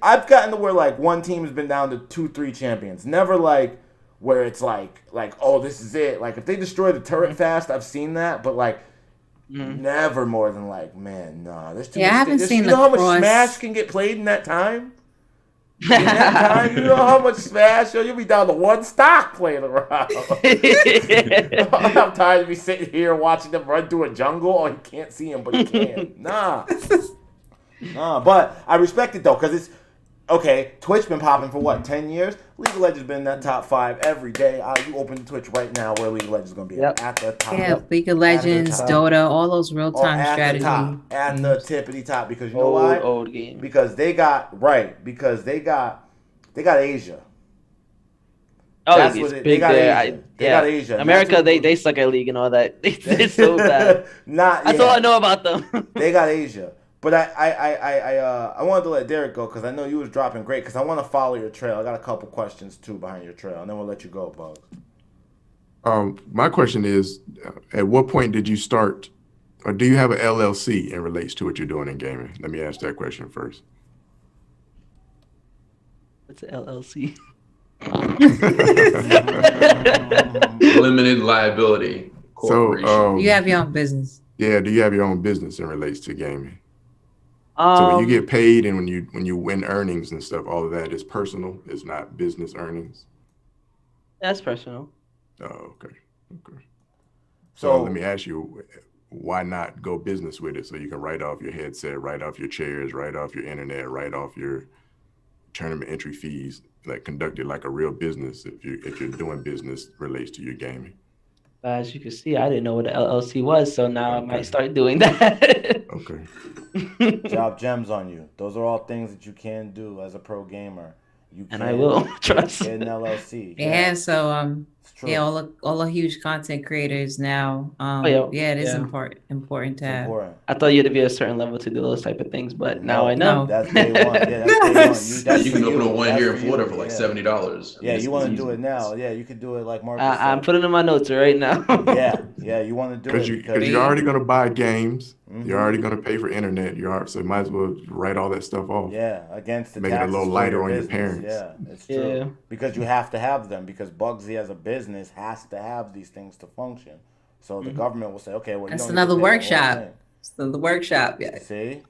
I've gotten to where like one team has been down to 2-3 champions. Never like where it's like oh, this is it. Like if they destroy the turret fast, I've seen that, but like. Never more than like, man, nah. There's too much. I haven't seen you know how much Smash can get played in that time? You know how much Smash? You'll be down to one stock playing around. I'm tired of me sitting here watching them run through a jungle. Oh, he can't see him, but he can. Nah, but I respect it though, because it's okay. Twitch been popping for what, 10 years? League of Legends been in that top 5 every day. You open Twitch right now, where League of Legends is going to be at the top. Yeah, League of Legends, Dota, all those real-time strategy. At the tippity top, because you know why? Old game. Because they got Asia. Oh, that's what they got Asia. They got Asia. America, they suck at League and all that. It's so bad. That's all I know about them. They got Asia. But I wanted to let Derek go because I know you was dropping great, because I want to follow your trail. I got a couple questions too behind your trail, and then we'll let you go, Bugs. My question is, at what point did you start, or do you have an LLC in relates to what you're doing in gaming? Let me ask that question first. What's an LLC? Limited liability corporation. So, you have your own business. Yeah, do you have your own business in relates to gaming? So when you get paid and when you win earnings and stuff, all of that is personal. It's not business earnings. That's personal. Oh, okay. So let me ask you, why not go business with it so you can write off your headset, write off your chairs, write off your internet, write off your tournament entry fees, like conduct it like a real business if you're doing business relates to your gaming. As you can see, I didn't know what an LLC was, so now I might start doing that. Okay. Drop gems on you. Those are all things that you can do as a pro gamer. And I will trust. Get an LLC. Yeah, so yeah, all the huge content creators now. It is important to have. I thought you had to be a certain level to do those type of things, but now I know. That's day one. Yeah, that's day one. You can open a one here in Florida for like $70. Yeah, you want to do it now. Yeah, you can do it like Marcus said. I'm putting in my notes right now. yeah, you want to do it. Because you're already going to buy games. Mm-hmm. You're already going to pay for internet. So you might as well write all that stuff off. Yeah, against the make it a little lighter on your parents. Yeah, it's true. Yeah. Because you have to have them, because Bugzvii as a business has to have these things to function. So the government will say, okay, well, that's another workshop. It's the workshop, yeah. See,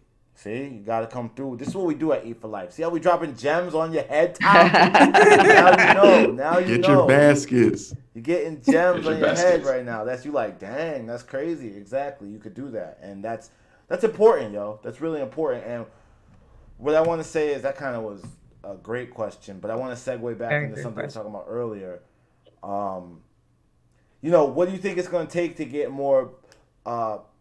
you got to come through. This is what we do at Eat for Life. See how we dropping gems on your head top? Now you know. Get your baskets. You're getting gems on your head right now. That's you like, dang, that's crazy. Exactly, you could do that, and that's important, yo. That's really important. And what I want to say is that kind of was a great question, but I want to segue back into something we were talking about earlier. What do you think it's going to take to get more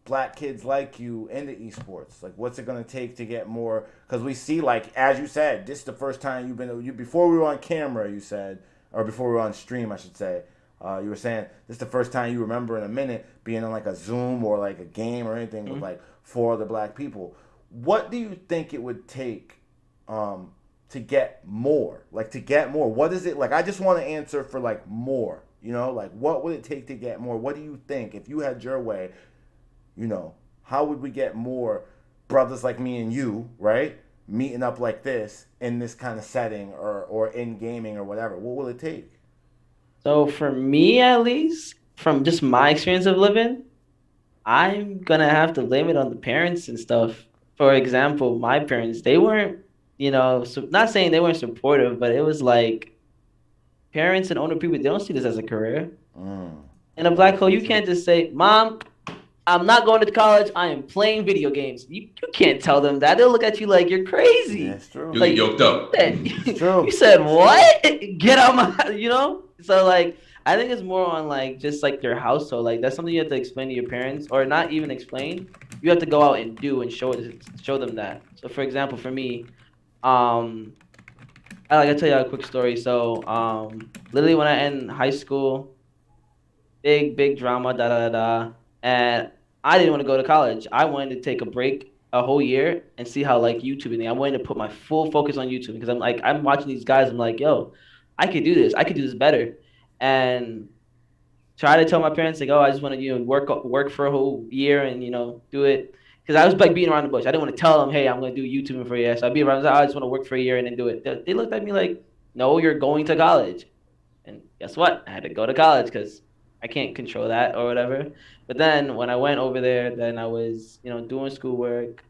black kids like you into esports? Like, what's it going to take to get more? Because we see, like, as you said, this is the first time before we were on camera, you said, or before we were on stream, I should say, you were saying this is the first time you remember in a minute being on like a Zoom or like a game or anything with like 4 other black people. What do you think it would take to get more? Like, to get more, what is it? Like, I just want to answer for like more, like what would it take to get more? What do you think if you had your way, how would we get more brothers like me and you, right? Meeting up like this in this kind of setting or in gaming or whatever. What will it take? So for me, at least, from just my experience of living, I'm going to have to blame it on the parents and stuff. For example, my parents, they weren't, not saying they weren't supportive, but it was like parents and older people, they don't see this as a career. In a black hole, you can't just say, Mom, I'm not going to college. I am playing video games. You can't tell them that. They'll look at you like you're crazy. Yeah, it's true. You get yoked up. It's true. You said what? Get out my, So like, I think it's more on like just like their household. Like that's something you have to explain to your parents, or not even explain. You have to go out and do and show them that. So for example, for me, I'll tell you a quick story. So literally when I ended high school, big drama, and I didn't want to go to college. I wanted to take a break a whole year and see how like YouTube and I wanted to put my full focus on YouTube because I'm watching these guys. I'm like, yo, I could do this. I could do this better. And try to tell my parents like, oh, I just want to work for a whole year and do it. Because I was like beating around the bush. I didn't want to tell them, hey, I'm going to do YouTube for a year. So I'd be around. I just want to work for a year and then do it. They looked at me like, no, you're going to college. And guess what? I had to go to college because I can't control that or whatever. But then when I went over there, then I was, doing schoolwork,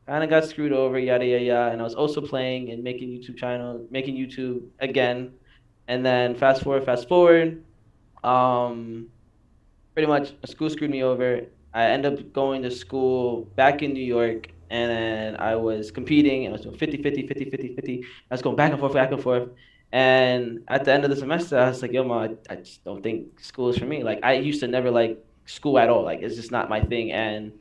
kind of got screwed over, yada, yada, yada. And I was also playing and making YouTube again. And then fast forward, pretty much school screwed me over. I ended up going to school back in New York, and then I was competing, and I was doing 50. I was going back and forth. And at the end of the semester, I was like, yo, Mom, I just don't think school is for me. Like, I used to never like school at all. Like, it's just not my thing. And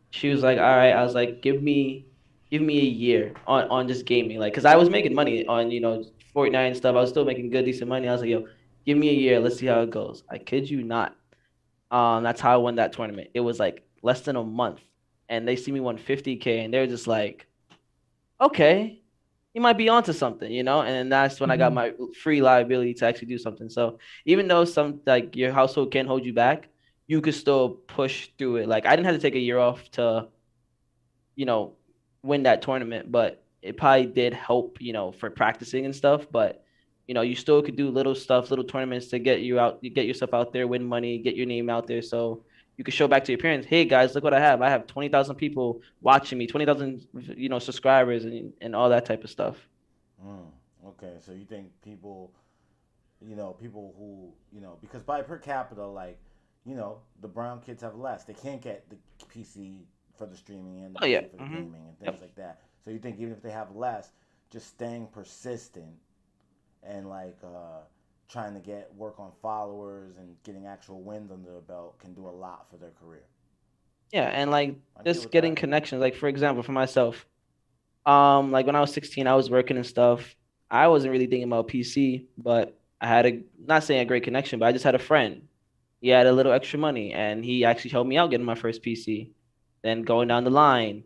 she was like, all right. I was like, give me a year on just gaming. Like, because I was making money on, Fortnite and stuff. I was still making good, decent money. I was like, yo, give me a year. Let's see how it goes. I kid you not. That's how I won that tournament. It was like less than a month. And they see me won $50K. And they were just like, okay. he might be onto something, you know? And that's when I got my free liability to actually do something. So even though some like your household can hold you back, you could still push through it. Like I didn't have to take a year off to, you know, win that tournament, but it probably did help, you know, for practicing and stuff. But you know, you still could do little stuff, little tournaments to get you out, get yourself out there, win money, get your name out there. So you can show back to your parents, hey guys, look what I have. I have 20,000 people watching me, 20,000, you know, subscribers and all that type of stuff. Okay, so you think people, people who, because by per capita, like, the brown kids have less. They can't get the PC for the streaming and the PC for the gaming and things like that. So you think even if they have less, just staying persistent and like trying to work on followers and getting actual wins under their belt can do a lot for their career. Yeah, and like just getting connections. Like for example, for myself, like when I was 16, I was working and stuff. I wasn't really thinking about PC, but I had not saying a great connection, but I just had a friend. He had a little extra money, and he actually helped me out getting my first PC. Then going down the line,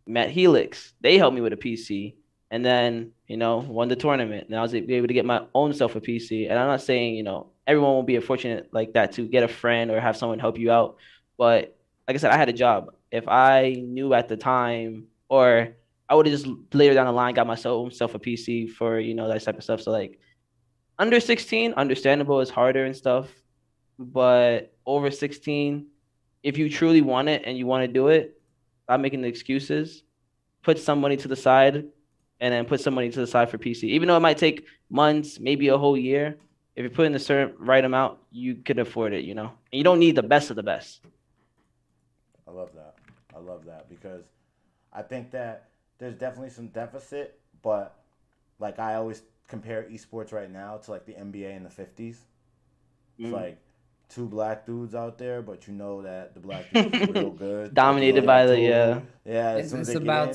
met Helix. They helped me with a PC, and then won the tournament. And I was able to get my own self a PC. And I'm not saying everyone won't be fortunate like that to get a friend or have someone help you out, but like I said, I had a job. If I knew at the time, or I would have just later down the line got myself a PC for that type of stuff. So like under 16, understandable, is harder and stuff, but over 16, if you truly want it and you want to do it, stop making the excuses. Put some money to the side, and then put some money to the side for PC. Even though it might take months, maybe a whole year, if you put in the certain right amount, you could afford it. And you don't need the best of the best. I love that because I think that there's definitely some deficit, but like I always compare esports right now to like the NBA in the 50s. It's like two black dudes out there, but that the black dudes are real good. Dominated by the It's about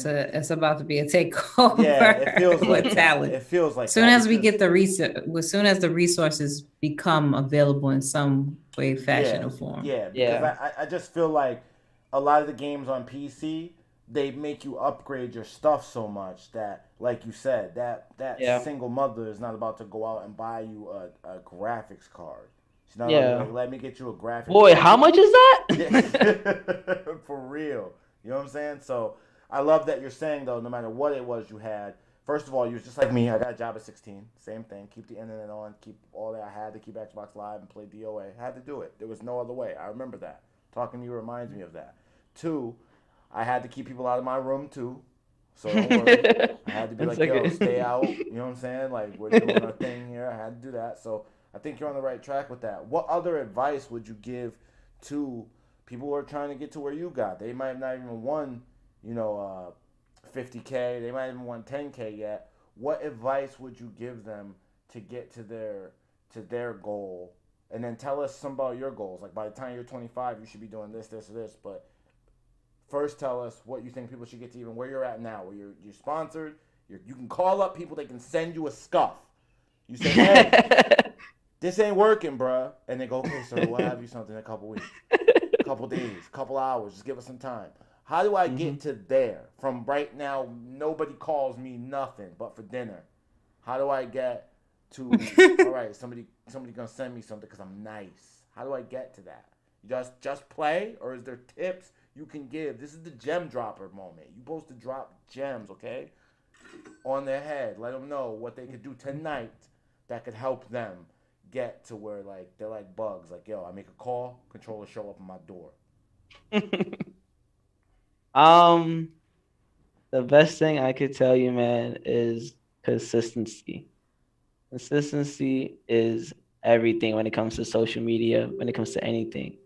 to be a takeover. Yeah, it feels like talent. It feels like soon as we get as soon as the resources become available in some way, fashion, or form. Yeah, because I just feel like a lot of the games on PC, they make you upgrade your stuff so much that, like you said, that single mother is not about to go out and buy you a graphics card. She's not like, let me get you a graphics Boy, card. how much is that? For real. You know what I'm saying? So I love that you're saying, though, no matter what it was you had, first of all, you was just like me. I got a job at 16. Same thing. Keep the internet on. Keep all that. I had to keep Xbox Live and play DOA. I had to do it. There was no other way. I remember that. Talking to you reminds me of that. 2, I had to keep people out of my room, too. So don't worry. I had to be like, yo, stay out. You know what I'm saying? Like, we're doing our thing here. I had to do that. So I think you're on the right track with that. What other advice would you give to people who are trying to get to where you got? They might have not even won, 50K. They might have even won 10K yet. What advice would you give them to get to their goal? And then tell us some about your goals. Like by the time you're 25, you should be doing this, this, or this. But first, tell us what you think people should get to, even where you're at now, where you're sponsored. You can call up people. They can send you a scuff. You say, hey, this ain't working, bruh. And they go, okay, sir, we'll have you something in a couple weeks, a couple days, a couple hours. Just give us some time. How do I get to there? From right now, nobody calls me nothing but for dinner. How do I get to, all right, somebody gonna send me something because I'm nice. How do I get to that? You just play, or is there tips you can give? This is the gem dropper moment. You're supposed to drop gems, okay, on their head. Let them know what they could do tonight that could help them get to where like they're like Bugs. Like, yo, I make a call, controller show up on my door. The best thing I could tell you, man, is consistency. Consistency is everything when it comes to social media, when it comes to anything.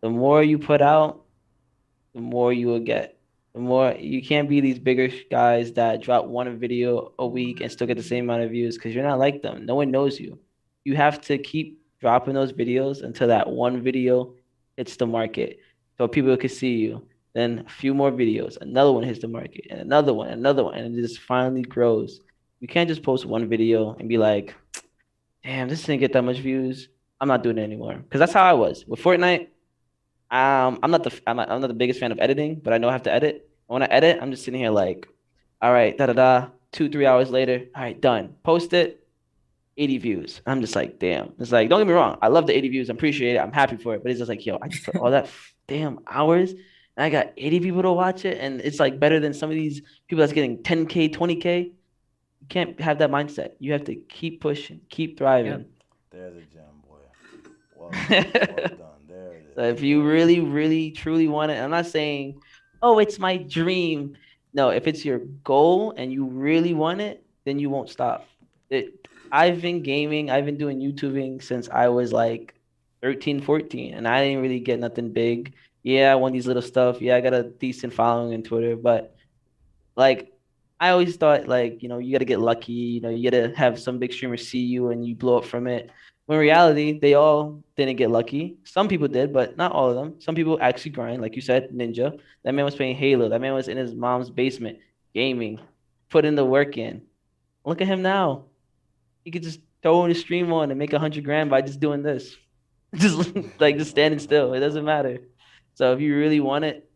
The more you put out, the more you will get. The more you can't be these bigger guys that drop one video a week and still get the same amount of views because you're not like them. No one knows you. You have to keep dropping those videos until that one video hits the market so people can see you. Then a few more videos, another one hits the market, and another one, and it just finally grows. You can't just post one video and be like, damn, this didn't get that much views. I'm not doing it anymore. Because that's how I was. With Fortnite, I'm not the biggest fan of editing, but I know I have to edit. And when I edit, I'm just sitting here like, all right, da-da-da. 2-3 hours later, all right, done. Post it, 80 views. I'm just like, damn. It's like, don't get me wrong. I love the 80 views. I appreciate it. I'm happy for it. But it's just like, yo, I just put all that damn hours and I got 80 people to watch it. And it's like better than some of these people that's getting 10K, 20K. You can't have that mindset. You have to keep pushing, keep thriving. Yep. There's a gem, boy. Well done. There it is. So if you really, really, truly want it, I'm not saying, oh, it's my dream. No, if it's your goal and you really want it, then you won't stop. I've been gaming, I've been doing YouTubing since I was like 13, 14, and I didn't really get nothing big. Yeah, I won these little stuff. Yeah, I got a decent following on Twitter, but like I always thought like, you got to get lucky, you got to have some big streamer see you and you blow up from it. When in reality, they all didn't get lucky. Some people did, but not all of them. Some people actually grind, like you said, Ninja. That man was playing Halo. That man was in his mom's basement gaming, putting the work in. Look at him now. He could just throw in a stream on and make 100 grand by just doing this. just standing still. It doesn't matter. So if you really want it,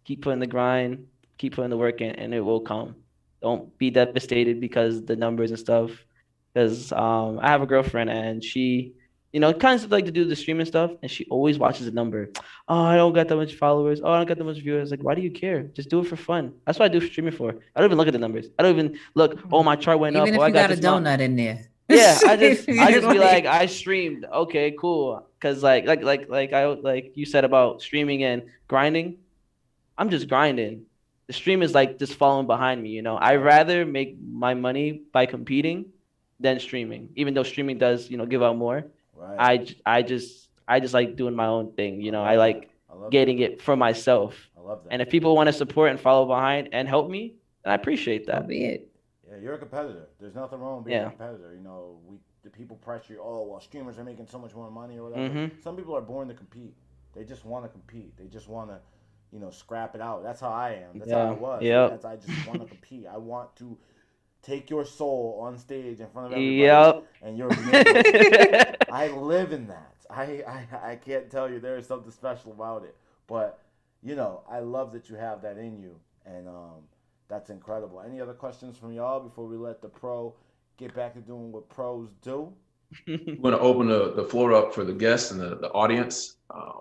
keep putting the grind, keep putting the work in, and it will come. Don't be devastated because the numbers and stuff. Because I have a girlfriend and she, kind of like to do the streaming stuff, and she always watches the number. Oh, I don't got that much followers. Oh, I don't got that much viewers. Like, why do you care? Just do it for fun. That's what I do streaming for. I don't even look at the numbers. I don't even look. Oh, my chart went up. Even if I you got a donut donut in there. Yeah, I just be like, I streamed. Okay, cool. Because like you said about streaming and grinding, I'm just grinding. The stream is like just following behind me. I rather make my money by competing than streaming, even though streaming does give out more. Right. I just like doing my own thing. I like getting it for myself. I love that. And if people want to support and follow behind and help me, then I appreciate that. That'll be it. Yeah, you're a competitor. There's nothing wrong with being a competitor. The people pressure you. Oh, well, streamers are making so much more money or whatever. Mm-hmm. Some people are born to compete. They just want to compete. They just want to, scrap it out. That's how I am. That's how I was. Yep. I just want to compete. I want to take your soul on stage in front of everybody. Yep. And you're I live in that. I can't tell you there is something special about it. But, I love that you have that in you. And that's incredible. Any other questions from y'all before we let the pro get back to doing what pros do? We're going to open the floor up for the guests and the audience.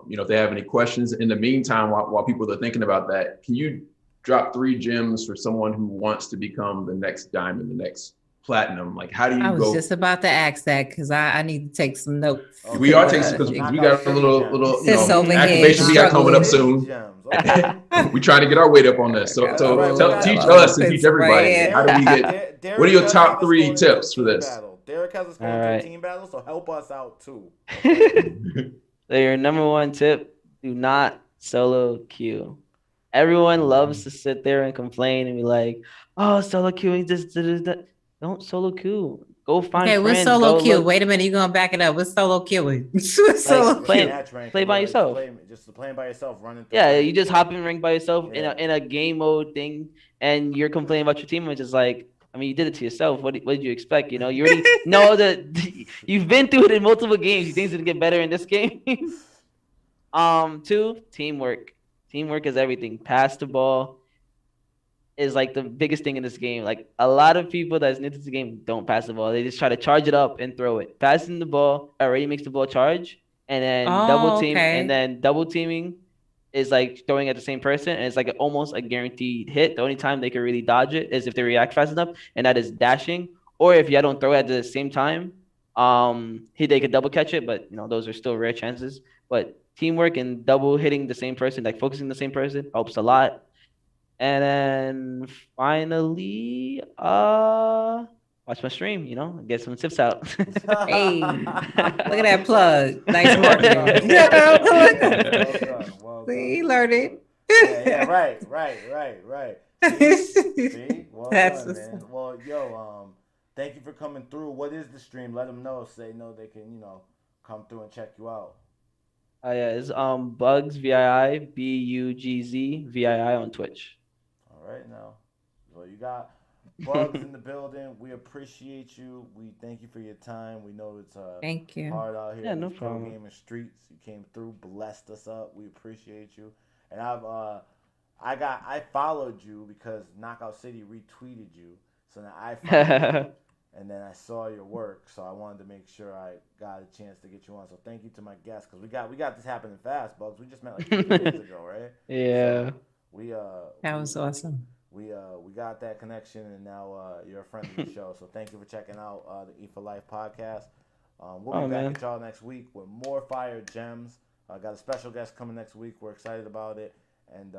If they have any questions. In the meantime, while people are thinking about that, can you drop 3 gems for someone who wants to become the next diamond, the next platinum? Like, how do you go? I was just about to ask that because I need to take some notes. Okay. We are taking because we got a little activation we got coming up soon. Okay. We try to get our weight up on this. So teach us and teach everybody. Right. How do we get? What are your top 3 tips for this? Derek has us going to team battle, so help us out too. So your number 1 tip: do not solo queue. Everyone loves to sit there and complain and be like, "Oh, solo queuing this." Don't solo queue. Go find friends. What's solo queue? Wait a minute, you're gonna back it up. What's solo queuing? Solo play by yourself. Just playing by yourself, running. Yeah, you just hop in rank by yourself in a game mode thing, and you're complaining about your teammates. It's like, I mean, you did it to yourself. What did you expect? You already know that you've been through it in multiple games. You think it's gonna get better in this game? 2, teamwork. Teamwork is everything. Pass the ball is like the biggest thing in this game. Like a lot of people that's new to the game don't pass the ball. They just try to charge it up and throw it. Passing the ball already makes the ball charge, and then double teaming is like throwing at the same person, and it's like almost a guaranteed hit. The only time they can really dodge it is if they react fast enough, and that is dashing. Or if you don't throw it at the same time, they could double catch it, but those are still rare chances. But teamwork and double hitting the same person, like focusing the same person, helps a lot. And then finally, watch my stream, get some tips out. Hey, look at that plug. Nice marketing. Well done. See, he learned it. Yeah, right. See? Well done, man. Well, thank you for coming through. What is the stream? Let them know so they know they can, come through and check you out. It's Bugzvii, Bugzvii on Twitch. All right, now. Well, you got Bugs in the building. We appreciate you. We thank you for your time. We know it's thank you. Hard out here. Yeah, no problem. Gaming streets. You came through, blessed us up. We appreciate you. And I followed you because Knockout City retweeted you. So now I found you, and then I saw your work, so I wanted to make sure I got a chance to get you on. So thank you to my guests, because we got this happening fast, Bugs. We just met like 2 days ago, right? Yeah. So that was awesome. We got that connection, and now you're a friend of the show. So thank you for checking out the Eat for Life podcast. We'll be back at y'all next week with more fire gems. I got a special guest coming next week. We're excited about it, and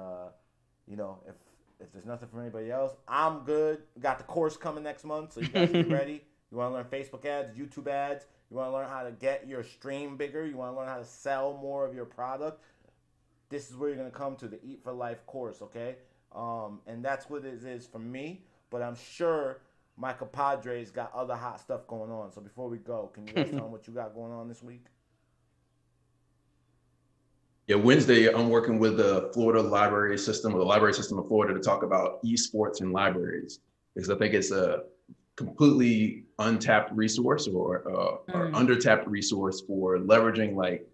if there's nothing from anybody else, I'm good. We got the course coming next month, so you guys get ready. You want to learn Facebook ads, YouTube ads. You want to learn how to get your stream bigger. You want to learn how to sell more of your product. This is where you're gonna come to the Eat for Life course, okay? And that's what it is for me. But I'm sure my compadres got other hot stuff going on. So before we go, can you guys tell them what you got going on this week? Yeah, Wednesday, I'm working with the Florida library system, or the library system of Florida, to talk about esports in libraries, because I think it's a completely untapped resource or undertapped resource for leveraging like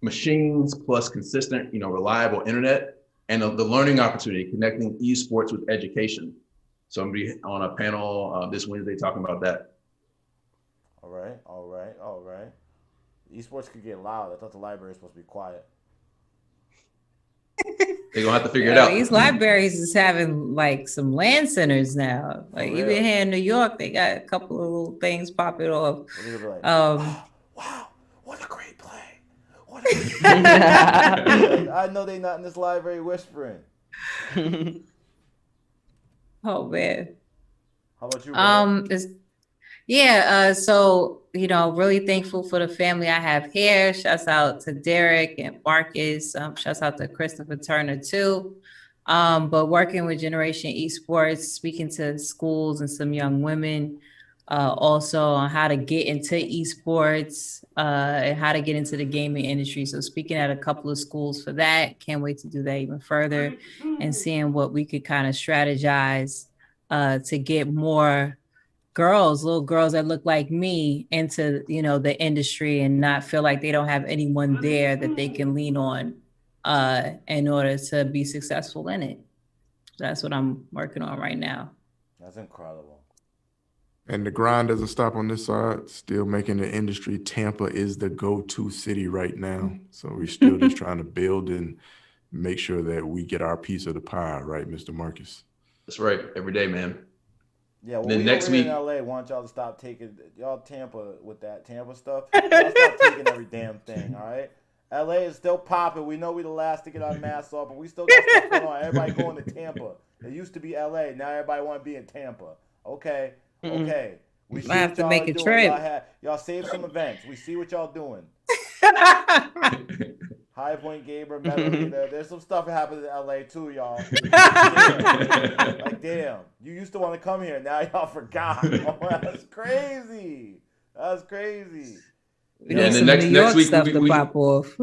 machines plus consistent, reliable internet, and the learning opportunity, connecting esports with education. So I'm gonna be on a panel this Wednesday talking about that. All right. Esports could get loud. I thought the library was supposed to be quiet. They're gonna have to figure it out. These libraries is having like some land centers now. Like even here in New York, they got a couple of little things popping off. Like, wow, what a great play. What a great play. I know they're not in this library whispering. Oh man. How about you? So really thankful for the family I have here. Shouts out to Derek and Marcus. Shouts out to Christopher Turner too. But working with Generation Esports, speaking to schools and some young women, also on how to get into esports and how to get into the gaming industry. So speaking at a couple of schools for that. Can't wait to do that even further and seeing what we could kind of strategize to get more little girls that look like me into, the industry and not feel like they don't have anyone there that they can lean on in order to be successful in it. That's what I'm working on right now. That's incredible. And the grind doesn't stop on this side. Still making the industry. Tampa is the go-to city right now. So we're still just trying to build and make sure that we get our piece of the pie, right, Mr. Marcus? That's right. Every day, man. Yeah, well, we next week in LA want y'all to stop taking y'all Tampa with that Tampa stuff. Y'all stop taking every damn thing, all right? LA is still popping. We know we the last to get our masks off, but we still got stuff going on. Everybody going to Tampa. It used to be LA. Now everybody want to be in Tampa. Okay. We see have to make a doing. trip. Y'all save some events. We see what y'all doing. High Point Gamer, Metal, there's some stuff happening in LA too, y'all. Damn. You used to want to come here. Now y'all forgot. Oh, that's crazy. We need some New York stuff to pop off.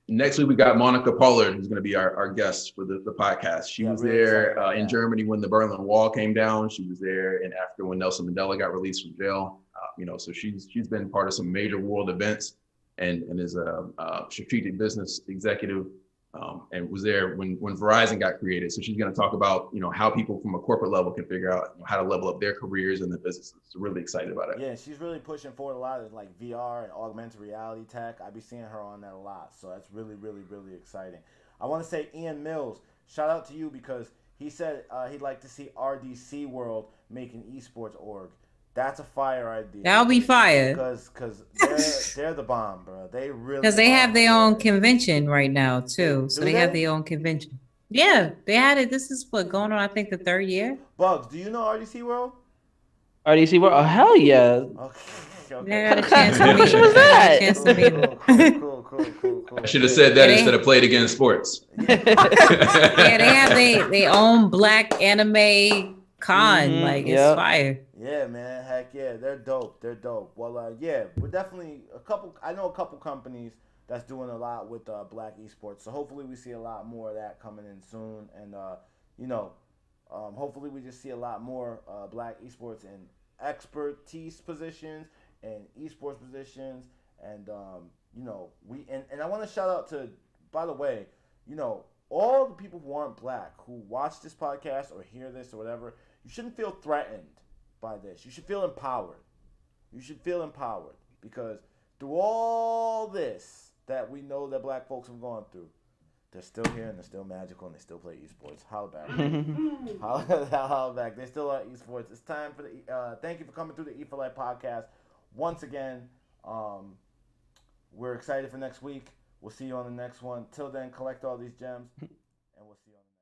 Next week, we got Monica Pollard, who's going to be our guest for the podcast. She was really there in Germany when the Berlin Wall came down. She was there in Africa when Nelson Mandela got released from jail. So she's been part of some major world events and is a strategic business executive and was there when Verizon got created. So she's going to talk about, how people from a corporate level can figure out how to level up their careers and their businesses. So really excited about it. Yeah, she's really pushing forward a lot of like VR and augmented reality tech. I be seeing her on that a lot. So that's really, really, really exciting. I want to say Ian Mills, shout out to you because he said he'd like to see RDC World make an esports org. That's a fire idea. That'll be fire. Because they're the bomb, bro. They really because they have their own convention right now too. So they have their own convention. Yeah, they had it. This is what going on. I think the 3rd year. Bugs, do you know RDC World? RDC World? Oh hell yeah! Okay. I got a chance to meet. was that? Cool. I should have said that instead of played against sports. Yeah, they have their own Black anime con. It's fire. Yeah, man. Heck yeah. They're dope. Well, yeah, we're definitely I know a couple companies that's doing a lot with Black esports. So hopefully we see a lot more of that coming in soon. And, hopefully we just see a lot more Black esports in expertise positions and esports positions. And, and I want to shout out to, by the way, all the people who aren't Black who watch this podcast or hear this or whatever, you shouldn't feel threatened by this. You should feel empowered. You should feel empowered because through all this that we know that black folks have gone through, they're still here and they're still magical and they still play esports. Holla back. Holla back. They still are esports. It's time for the thank you for coming through the E for Life podcast. Once again, we're excited for next week. We'll see you on the next one. Till then, collect all these gems and we'll see you on the next one.